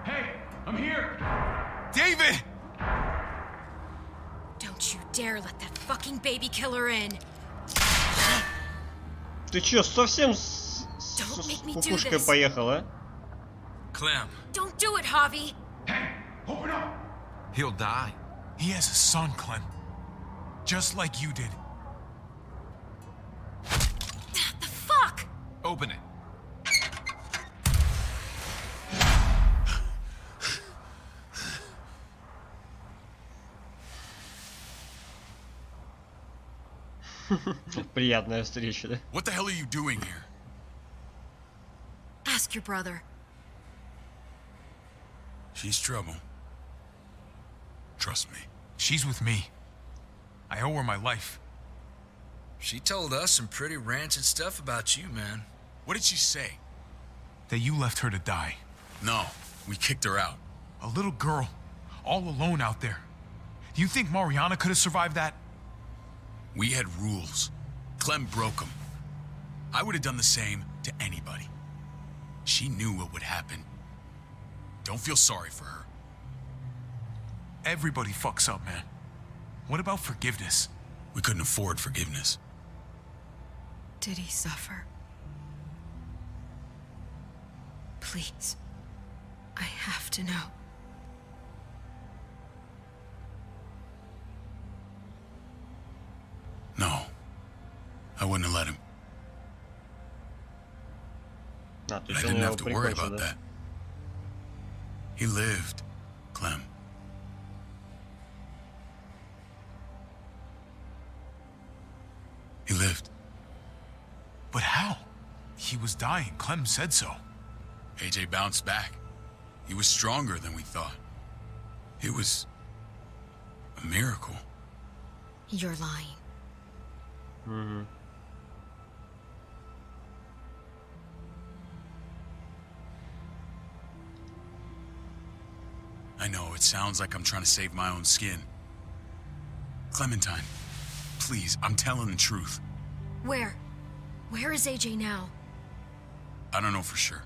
Hey, I'm here. David! Don't you dare let that fucking baby killer in. Ты чё, совсем с Don't make me do кукушкой this. поехал, а? Clem. Don't do it, Javi. Open up. He'll die. He has a son, Clem. Just like you did. The fuck? Open it. Приятная встреча, да? What the hell are you doing here? Ask your brother. She's trouble. Trust me. She's with me. I owe her my life. She told us some pretty rancid stuff about you, man. What did she say? That you left her to die. No, we kicked her out. A little girl, all alone out there. Do you think Mariana could have survived that? We had rules. Clem broke them. I would have done the same to anybody. She knew what would happen. Don't feel sorry for her. Everybody fucks up, man. What about forgiveness? We couldn't afford forgiveness. Did he suffer? Please. I have to know. No. I wouldn't have let him. But I didn't have to worry about that. He lived, Clem. He lived. But how? He was dying. Clem said so. AJ bounced back. He was stronger than we thought. It was a miracle. You're lying. Mm-hmm. I know, it sounds like I'm trying to save my own skin. Clementine, please, I'm telling the truth. Where? Where is AJ now? I don't know for sure.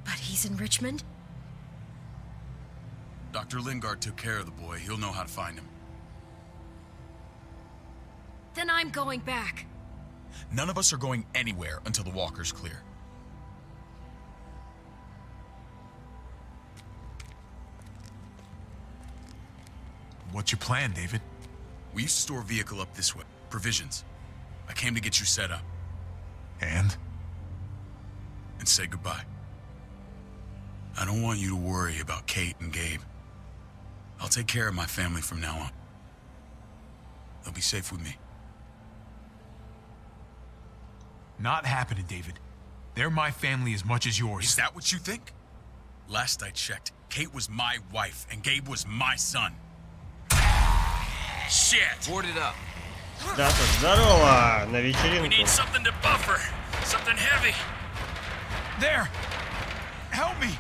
But he's in Richmond? Dr. Lingard took care of the boy. He'll know how to find him. Then I'm going back. None of us are going anywhere until the walker's clear. What's your plan, David? We used to store a vehicle up this way. Provisions. I came to get you set up. And? And say goodbye. I don't want you to worry about Kate and Gabe. I'll take care of my family from now on. They'll be safe with me. Not happening, David. They're my family as much as yours. Is that what you think? Last I checked, Kate was my wife and Gabe was my son. Shit! Board it up. Да, здорово, на We вечеринку. need something to buffer. Something heavy. There! Help me!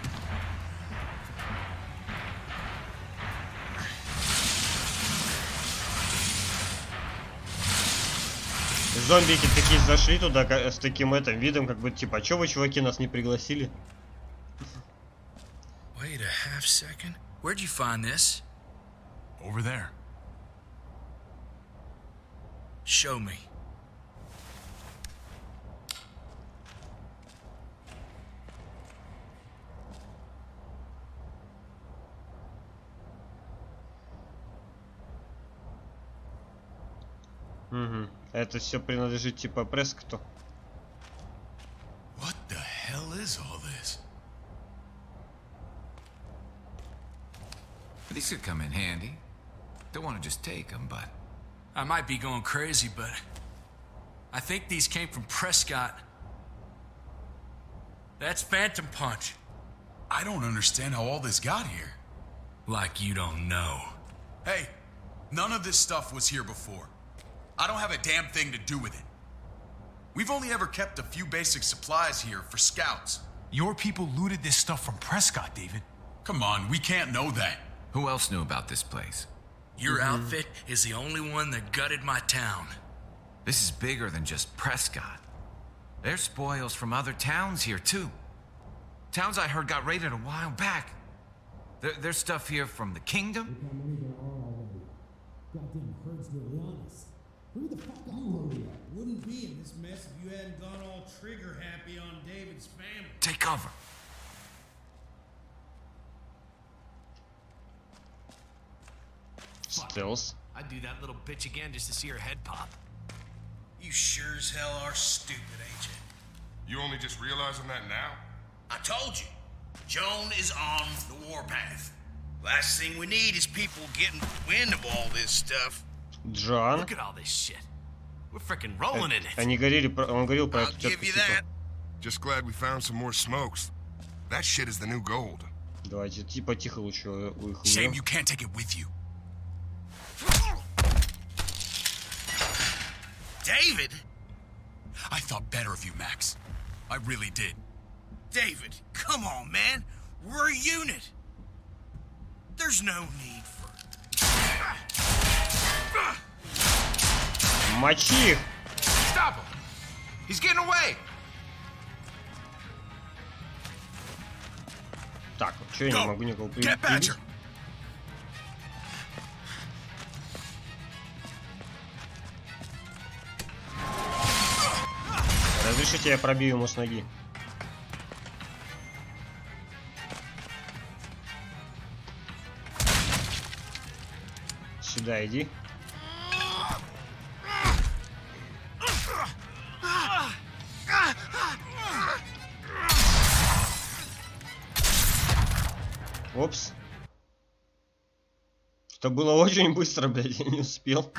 Зомбики такие зашли туда с таким видом, как бы типа, а чё вы, чуваки, нас не пригласили? Wait a half second. Where'd you find this? Over there. Show me. Угу. Это все принадлежит типа Прескотту. What the hell is all this? These could come in handy. Don't want to just take them, but... I might be going crazy, but I think these came from Prescott. That's Phantom Punch. I don't understand how all this got here. Like you don't know. Hey, none of this stuff was here before. I don't have a damn thing to do with it. We've only ever kept a few basic supplies here for scouts. Your people looted this stuff from Prescott, David. Come on, we can't know that. Who else knew about this place? Your outfit is the only one that gutted my town. This is bigger than just Prescott. There's spoils from other towns here, too. Towns I heard got raided a while back. There's stuff here from the kingdom. Goddamn herd's really honest. Who the fuck you hurry up? Wouldn't be in this mess if you hadn't gone all trigger happy on David's family. Take cover. Stealth. I'd do that little bitch again just to see her head pop. You sure as hell are stupid, ain't you? You only just realizing that now? I told you. Joan is on the warpath. Last thing we need is people getting wind of all this stuff. John. Look at all this shit. We're freaking rolling in it. Они говорили, он говорил про эту Give тетку you типа. that. Just glad we found some more smokes. That shit is the new gold. Давайте типа тихо лучше их Shame убьем. you can't take it with you. David? I thought better of you, Max. I really did. David, come on, man. We're a unit. There's no need for... Мочи их! Stop him! He's getting away! Так, что я не могу никого прибить? Разрешите, я пробью ему с ноги. Сюда иди. Опс. Это было очень быстро, блядь, я не успел.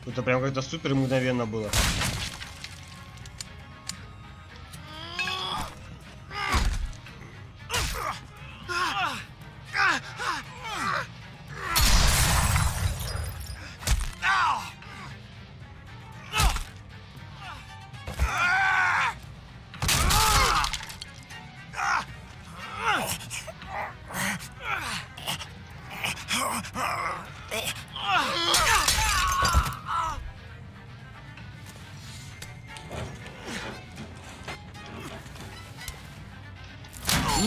Это прям как-то супер мгновенно было.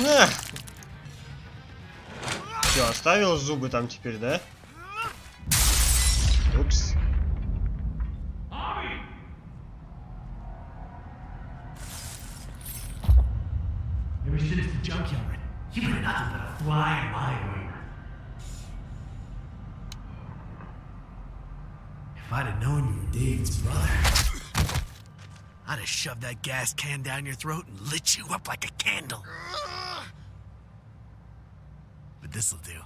На! Все, оставил зубы там теперь, да? Упс. Ever since the junkyard, you were nothing but a fly in my wing. If I'd have known you were David's brother, I'd have shoved that gas can down your throat and lit you up like a candle. But this'll do.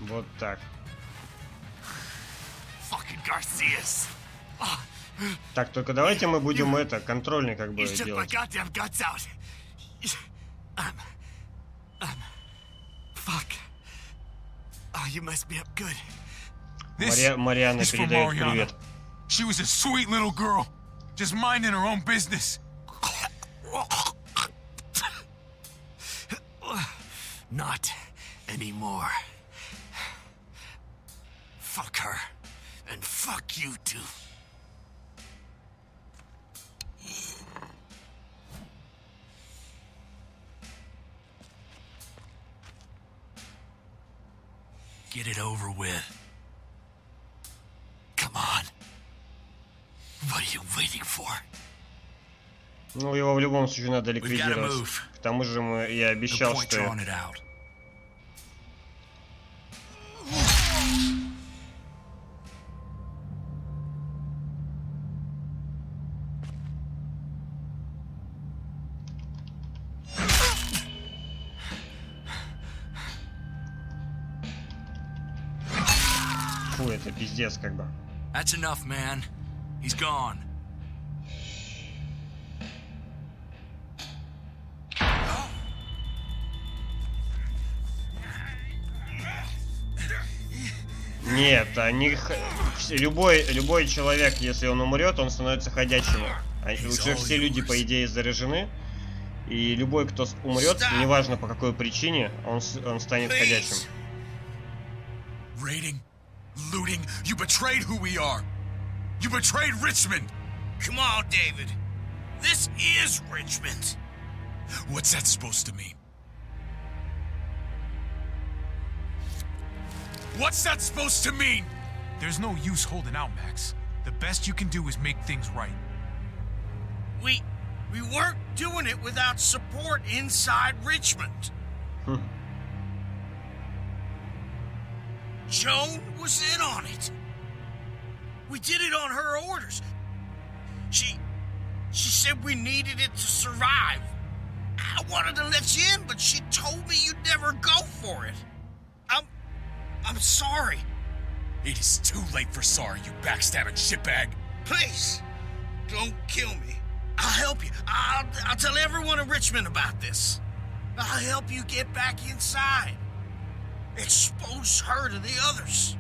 Вот так. Fucking Garcias. Так, только давайте мы будем это, контрольный как бы You took my делать. goddamn guts out. Fuck. Oh, you messed me up good. Марианна is from передает Mariana. привет. She was a sweet little girl, just minding her own business. Not anymore. Fuck her. And fuck you too. Get it over with. Come on. What are you waiting for? Ну, его в любом случае надо ликвидировать. К тому же я обещал, что... Фу, это пиздец как бы. That's enough, man. He's gone. Нет, они... Любой человек, если он умрет, он становится ходячим. Уже все люди, по идее, заряжены. И любой, кто умрет, неважно по какой причине, он станет ходячим. Raiding, looting, you betrayed who we are. You betrayed Richmond. Come on, David. This is Richmond. What's that supposed to mean? What's that supposed to mean? There's no use holding out, Max. The best you can do is make things right. We weren't doing it without support inside Richmond. Joan was in on it. We did it on her orders. She said we needed it to survive. I wanted to let you in, but she told me you'd never go for it. I'm sorry. It is too late for sorry, you backstabbing shitbag. Please, don't kill me. I'll help you. I'll tell everyone in Richmond about this. I'll help you get back inside. Expose her to the others.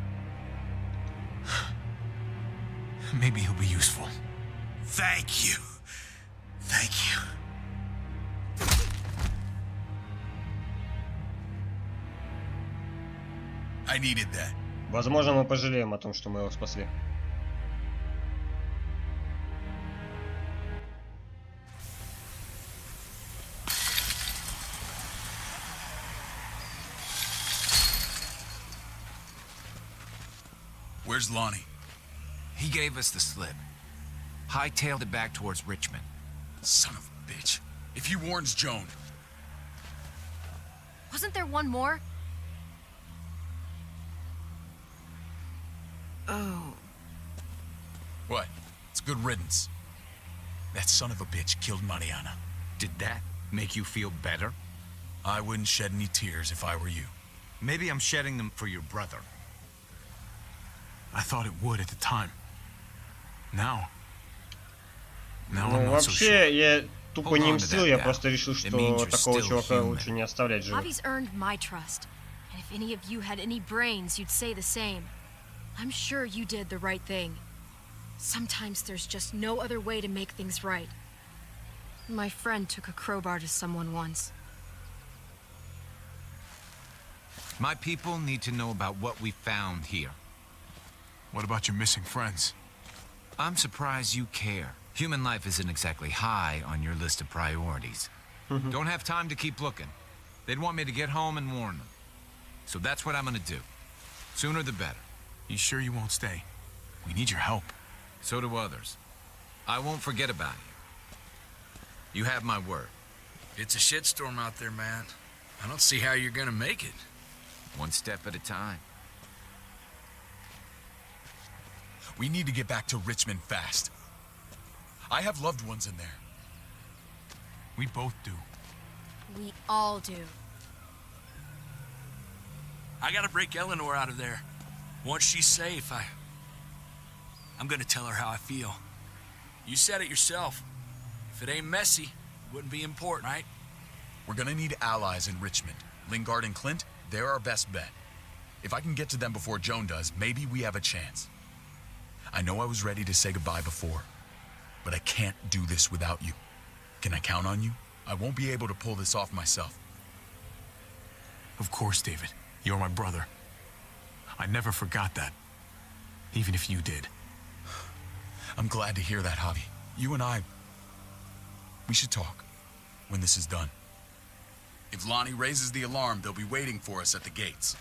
Maybe he'll be useful. Thank you. Thank you. I needed that. Возможно, мы пожалеем о том, что мы его спасли. Where's Lonnie? He gave us the slip. Hightailed it back towards Richmond. Son of a bitch. If he warns Joan... Wasn't there one more? Oh. What? It's good riddance. That son of a bitch killed Mariana. Did that make you feel better? I wouldn't shed any tears if I were you. Maybe I'm shedding them for your brother. I thought it would at the time. Now Ну, I'm not so вообще, sure. я тупо не мстил, я просто решил, что такого чувака лучше не оставлять живым. Javi's earned my trust. And if any of you had any brains, you'd say the same. I'm sure you did the right thing. Sometimes there's just no other way to make things right. My friend took a crowbar to someone once. My people need to know about what we found here. What about your missing friends? I'm surprised you care. Human life isn't exactly high on your list of priorities. Don't have time to keep looking. They'd want me to get home and warn them. So that's what I'm gonna do. Sooner the better. You sure you won't stay? We need your help. So do others. I won't forget about you. You have my word. It's a shitstorm out there, man. I don't see how you're gonna make it. One step at a time. We need to get back to Richmond fast. I have loved ones in there. We both do. We all do. I gotta break Eleanor out of there. Once she's safe, I'm gonna tell her how I feel. You said it yourself. If it ain't messy, it wouldn't be important, right? We're gonna need allies in Richmond. Lingard and Clint, they're our best bet. If I can get to them before Joan does, maybe we have a chance. I know I was ready to say goodbye before, but I can't do this without you. Can I count on you? I won't be able to pull this off myself. Of course, David. You're my brother. I never forgot that. Even if you did. I'm glad to hear that, Javi. You and I... we should talk when this is done. If Lonnie raises the alarm, they'll be waiting for us at the gates.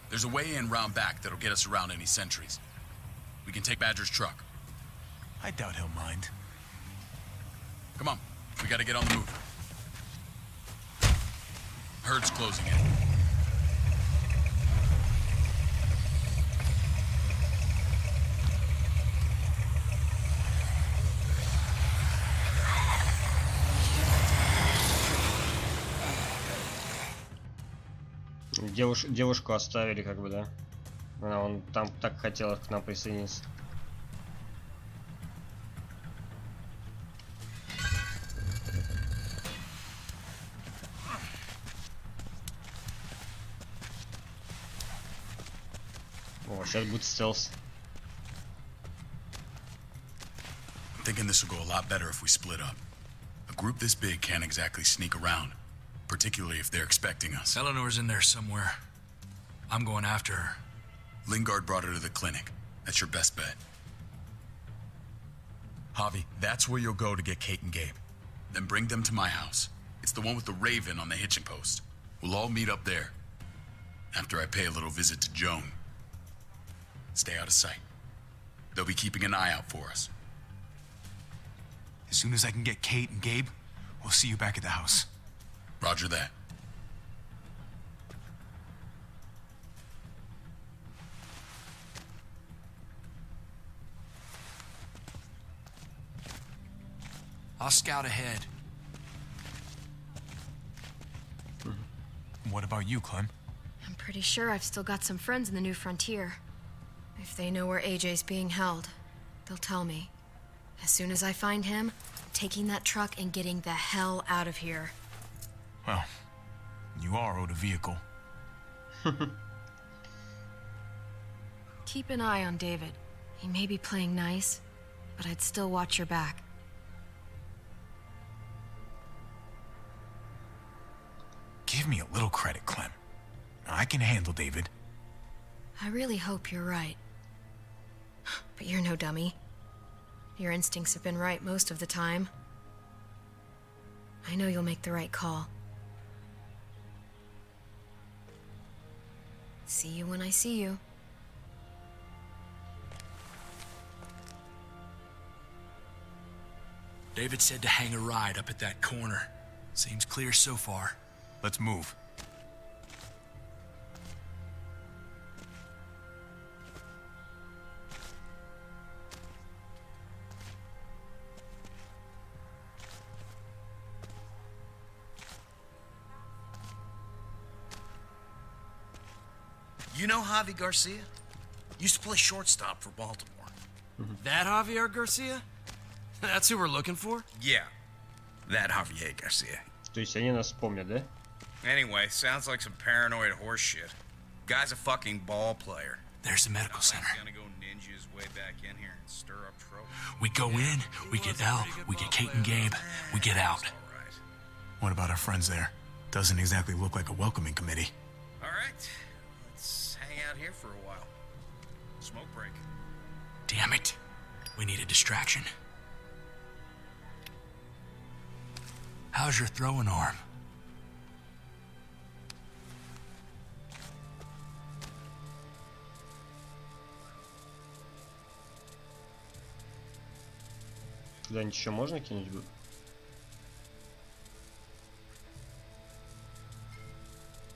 There's a way in round back that'll get us around any sentries. We can take Badger's truck. I doubt he'll mind. Come on, we gotta get on the move. Herd's closing in. Девушку оставили, как бы, да? Он там так хотел к нам присоединиться. О, сейчас будет стелс. I'm thinking this will go a lot better if we split up. A group this big can't exactly sneak around, particularly if they're expecting us. Eleanor's in there somewhere. I'm going after her. Lingard brought her to the clinic. That's your best bet. Javi, that's where you'll go to get Kate and Gabe. Then bring them to my house. It's the one with the raven on the hitching post. We'll all meet up there. After I pay a little visit to Joan. Stay out of sight. They'll be keeping an eye out for us. As soon as I can get Kate and Gabe, we'll see you back at the house. Roger that. I'll scout ahead. What about you, Clem? I'm pretty sure I've still got some friends in the New Frontier. If they know where AJ's being held, they'll tell me. As soon as I find him, I'm taking that truck and getting the hell out of here. Well, you are owed a vehicle. Keep an eye on David. He may be playing nice, but I'd still watch your back. Give me a little credit, Clem. I can handle David. I really hope you're right. But you're no dummy. Your instincts have been right most of the time. I know you'll make the right call. See you when I see you. David said to hang a ride up at that corner. Seems clear so far. Let's move. You know Javi Garcia? Used to play shortstop for Baltimore. That Javier Garcia? That's who we're looking for? Yeah, that Javier Garcia. То есть они нас помнят, да? Anyway, sounds like some paranoid horse shit. Guy's a fucking ball player. There's the medical center. Gonna go ninja his way back in here and stir up trouble. We go in, we get Elle, we get Kate and Gabe, we get out. What about our friends there? Doesn't exactly look like a welcoming committee. All right, let's hang out here for a while. Smoke break. Damn it. We need a distraction. How's your throwing arm? Куда-нибудь еще можно кинуть?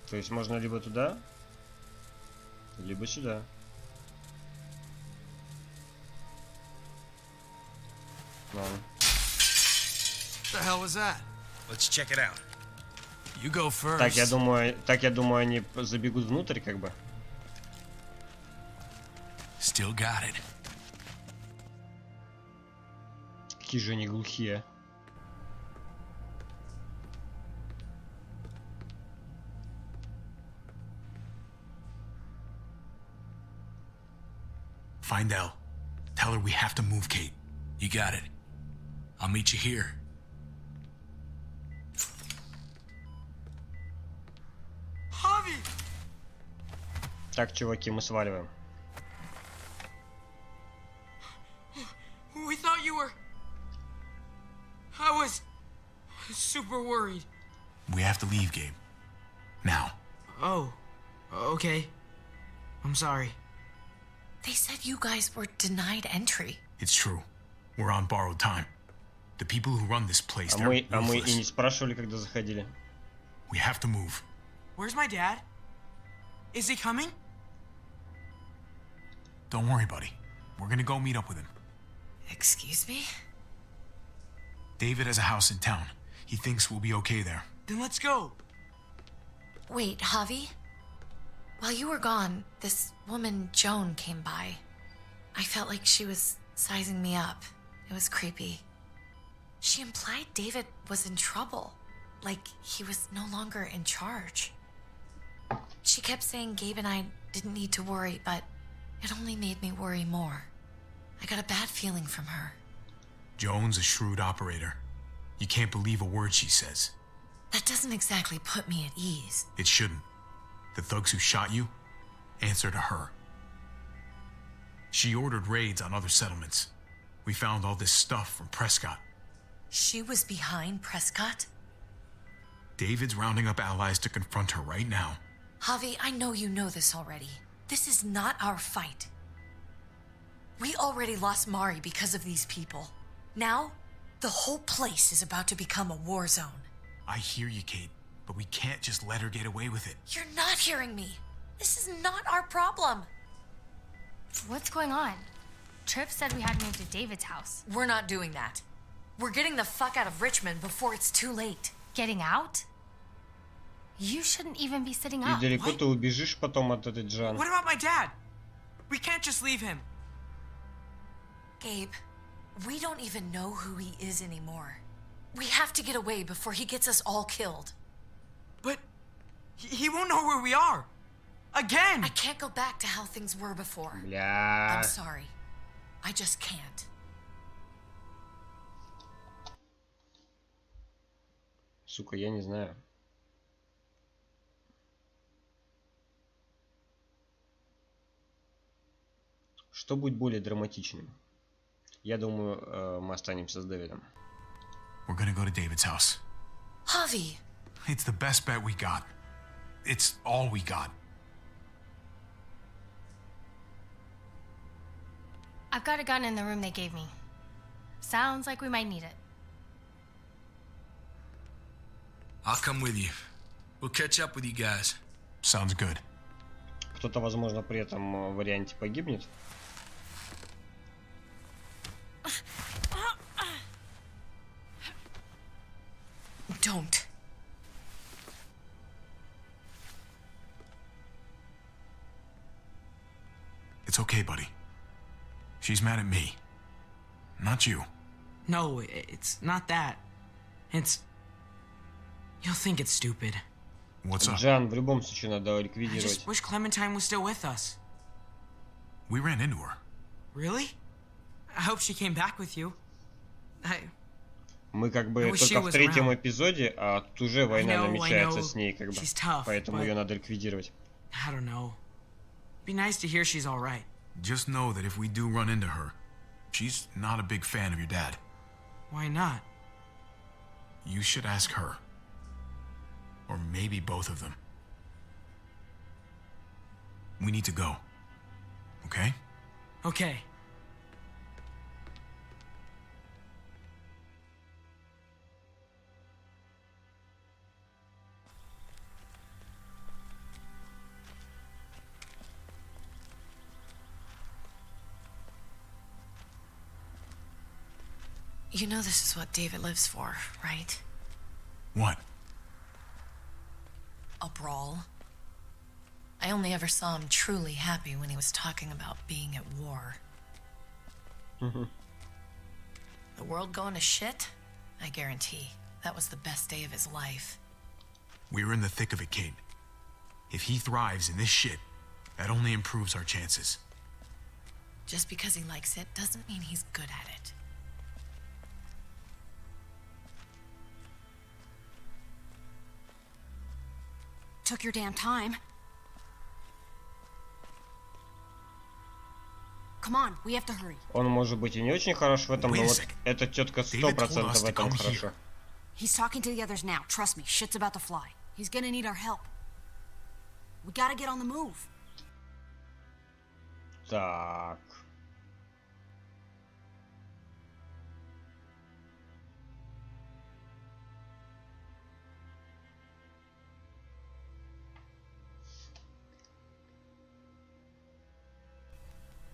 То есть можно либо туда, либо сюда. Ладно. What the hell was that? Let's check it out. You go first. Так, я думаю, они забегут внутрь, как бы. Still got it. Какие же они глухие. Find Elle. Tell her we have to move, Kate. You got it. I'll meet you here. Javi! Так, чуваки, мы сваливаем. We thought you were... I was... super worried. We have to leave, Gabe. Now. Oh, okay. I'm sorry. They said you guys were denied entry. It's true. We're on borrowed time. The people who run this place, they're мы и ruthless. не спрашивали, когда заходили. We have to move. Where's my dad? Is he coming? Don't worry, buddy. We're gonna go meet up with him. Excuse me? David has a house in town. He thinks we'll be okay there. Then let's go. Wait, Javi? While you were gone, this woman, Joan, came by. I felt like she was sizing me up. It was creepy. She implied David was in trouble. Like he was no longer in charge. She kept saying Gabe and I didn't need to worry, but it only made me worry more. I got a bad feeling from her. Joan's a shrewd operator. You can't believe a word she says. That doesn't exactly put me at ease. It shouldn't. The thugs who shot you answer to her. She ordered raids on other settlements. We found all this stuff from Prescott. She was behind Prescott? David's rounding up allies to confront her right now. Javi, I know you know this already. This is not our fight. We already lost Mari because of these people. Now, the whole place is about to become a war zone. I hear you, Kate, but we can't just let her get away with it. You're not hearing me. This is not our problem. What's going on? Tripp said we had to move to David's house. We're not doing that. We're getting the fuck out of Richmond before it's too late. Getting out? You shouldn't even be sitting И up. далеко ты убежишь потом от этой Джан. What about my dad? We can't just leave him. Gabe, we don't even know who he is anymore. We have to get away before he gets us all killed. But he won't know where we are. Again! I can't go back to how things were before. Бля. I'm sorry. I just can't. Сука, я не знаю. Что будет более драматичным? Я думаю, мы останемся с Дэвидом. We're gonna go to David's house. Javi! It's the best bet we got. It's all we got. I've got a gun in the room they gave me. Sounds like we might need it. I'll come with you. We'll catch up with you guys. Sounds good. Кто-то, возможно, при этом варианте погибнет. Don't. It's okay, buddy. She's mad at me. Not you. No, it's not that. It's... You'll think it's stupid. What's up? Джан в любом случае надо I ликвидировать. just wish Clementine was still with us. We ran into her. Really? I hope she came back with you. Мы как бы wish she только в was третьем around. эпизоде, а тут уже война I намечается know. с ней, как бы. She's tough, Поэтому but- ее надо ликвидировать. I don't know. Be nice to hear she's all right. Just know that if we do run into her, she's not a big fan of your dad. Why not? You should ask her. Or maybe both of them. We need to go. Okay? Okay. You know this is what David lives for, right? What? A brawl. I only ever saw him truly happy when he was talking about being at war. The world going to shit? I guarantee. That was the best day of his life. We're in the thick of it, Kate. If he thrives in this shit, that only improves our chances. Just because he likes it doesn't mean he's good at it. Took your damn time. Come on, we have to hurry. Он может быть и не очень хорош в этом, но вот эта тетка 100% в этом хороша. He's talking to the others now. Trust me, shit's about to fly. He's gonna need our help. We gotta get on the move. Так.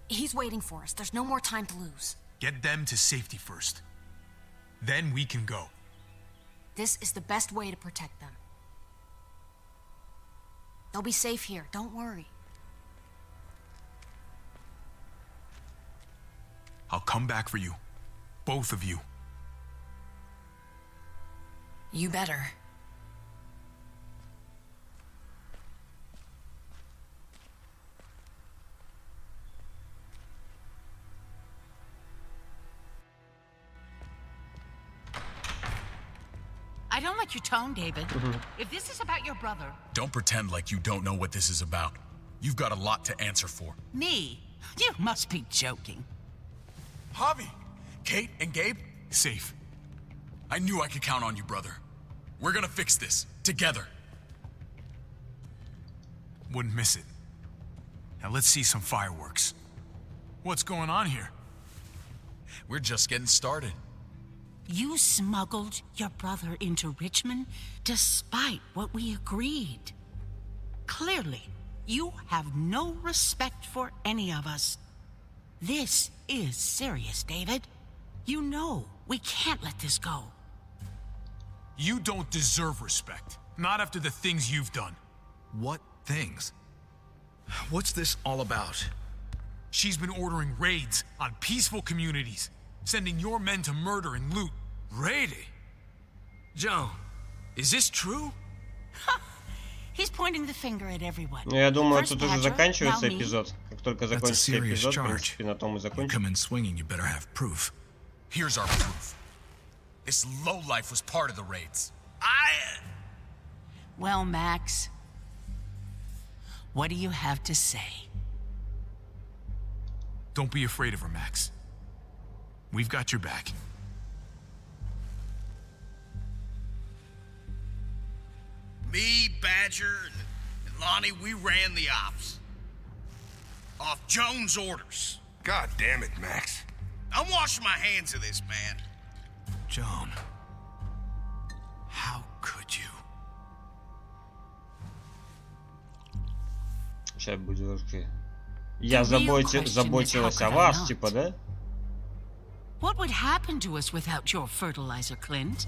He's waiting for us. There's no more time to lose. Get them to safety first. Then we can go. This is the best way to protect them. They'll be safe here. Don't worry. I'll come back for you. Both of you. You better. I don't like your tone, David. If this is about your brother... Don't pretend like you don't know what this is about. You've got a lot to answer for. Me? You must be joking. Javi, Kate and Gabe, safe. I knew I could count on you, brother. We're gonna fix this, together. Wouldn't miss it. Now let's see some fireworks. What's going on here? We're just getting started. You smuggled your brother into Richmond despite what we agreed. Clearly, you have no respect for any of us. This is serious, David. You know We can't let this go. You don't deserve respect. Not after the things you've done. What things? What's this all about? She's been ordering raids on peaceful communities, sending your men to murder and loot. Raiding? Joan, is this true? He's pointing the finger at everyone. Ну, я думаю, First тут уже Badger, заканчивается now me. эпизод. Как только That's a закончится serious эпизод, в charge. принципе, на том и You закончим. come in swinging, you better have proof. Here's our proof. This lowlife was part of the raids. Well, Max, what do you have to say? Don't be afraid of her, Max. We've got your back. Me, Badger, and Lonnie, we ran the ops. Off Joan's orders. God damn it, Max. I'm washing my hands of this, man. Joan, how could you? Сейчас будет окей. Я The real question is, заботилась how о could I вас, not? типа, да? What would happen to us without your fertilizer, Clint?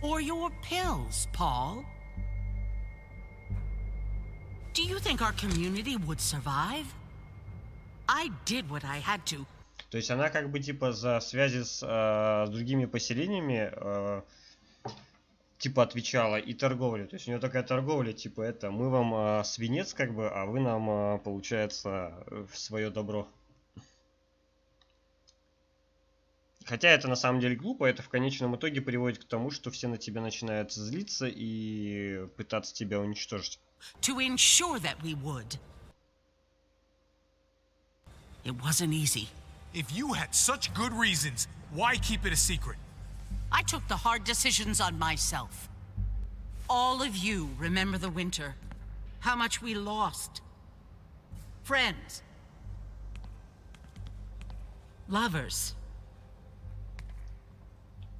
Or your pills, Paul? Do you think our community would survive? I did what I had to. То есть она как бы типа за связи с другими поселениями типа отвечала и торговлю. То есть у нее такая торговля, типа это мы вам свинец как бы, а вы нам получается свое добро. Хотя это на самом деле глупо, это в конечном итоге приводит к тому, что все на тебя начинают злиться и пытаться тебя уничтожить. To ensure that we would. It wasn't easy. If you had such good reasons, why keep it a secret? I took the hard decisions on myself. All of you remember the winter. How much we lost. Friends. Lovers.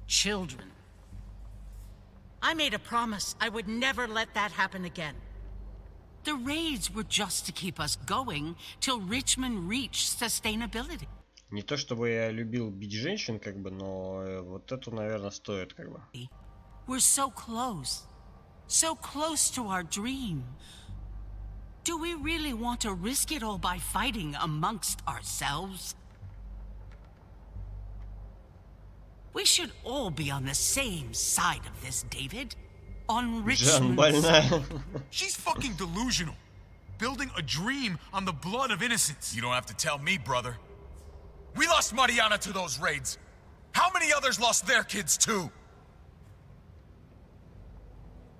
Children. I made a promise I would never let that happen again. The raids were just to keep us going till Richmond reached sustainability. Не то чтобы я любил бить женщин, как бы, но вот эту, наверное, стоит, как бы. We're so close to our dream. Do we really want to risk it all by fighting amongst ourselves? We should all be on the same side of this, David. On Richmond's. She's fucking delusional. Building a dream on the blood of innocents. You don't have to tell me, brother. We lost Mariana to those raids. How many others lost their kids too?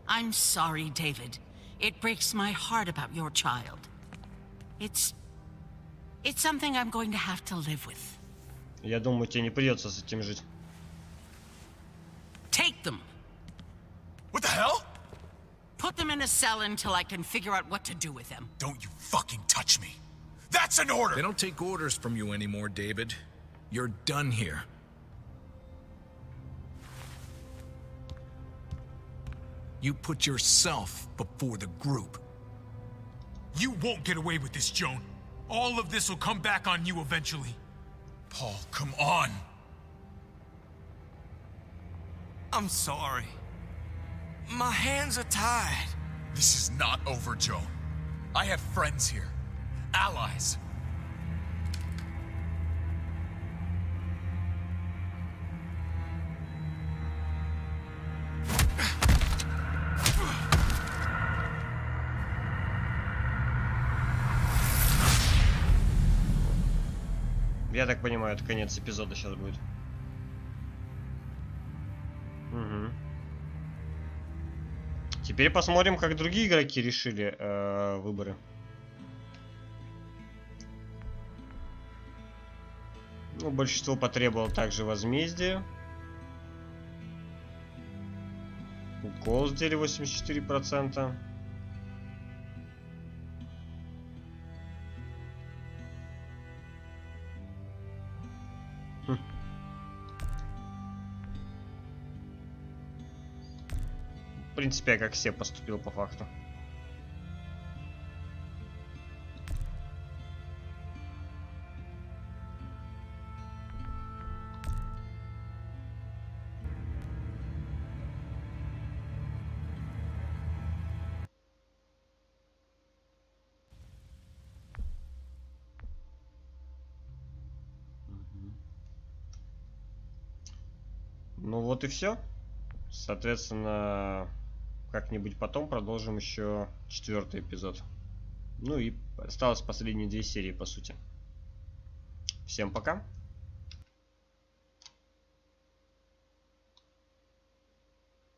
I'm sorry, David. It breaks my heart about your child. It's something I'm going to have to live with. Я думаю, тебе не придется с этим жить. Take them. What the hell? Put them in a cell until I can figure out what to do with them. Don't you fucking touch me. That's an order! They don't take orders from you anymore, David. You're done here. You put yourself before the group. You won't get away with this, Joan. All of this will come back on you eventually. Paul, come on. I'm sorry. My hands are tied. This is not over, Joan. I have friends here. Allies. Я так понимаю, это конец эпизода сейчас будет. Угу. Теперь посмотрим, как другие игроки решили выборы. Ну, большинство потребовало также возмездия. Укол сделали 84%. В принципе, я как все поступил по факту. Ну вот и все. Соответственно, как-нибудь потом продолжим еще 4-й эпизод. Ну и осталось последние 2 серии, по сути. Всем пока.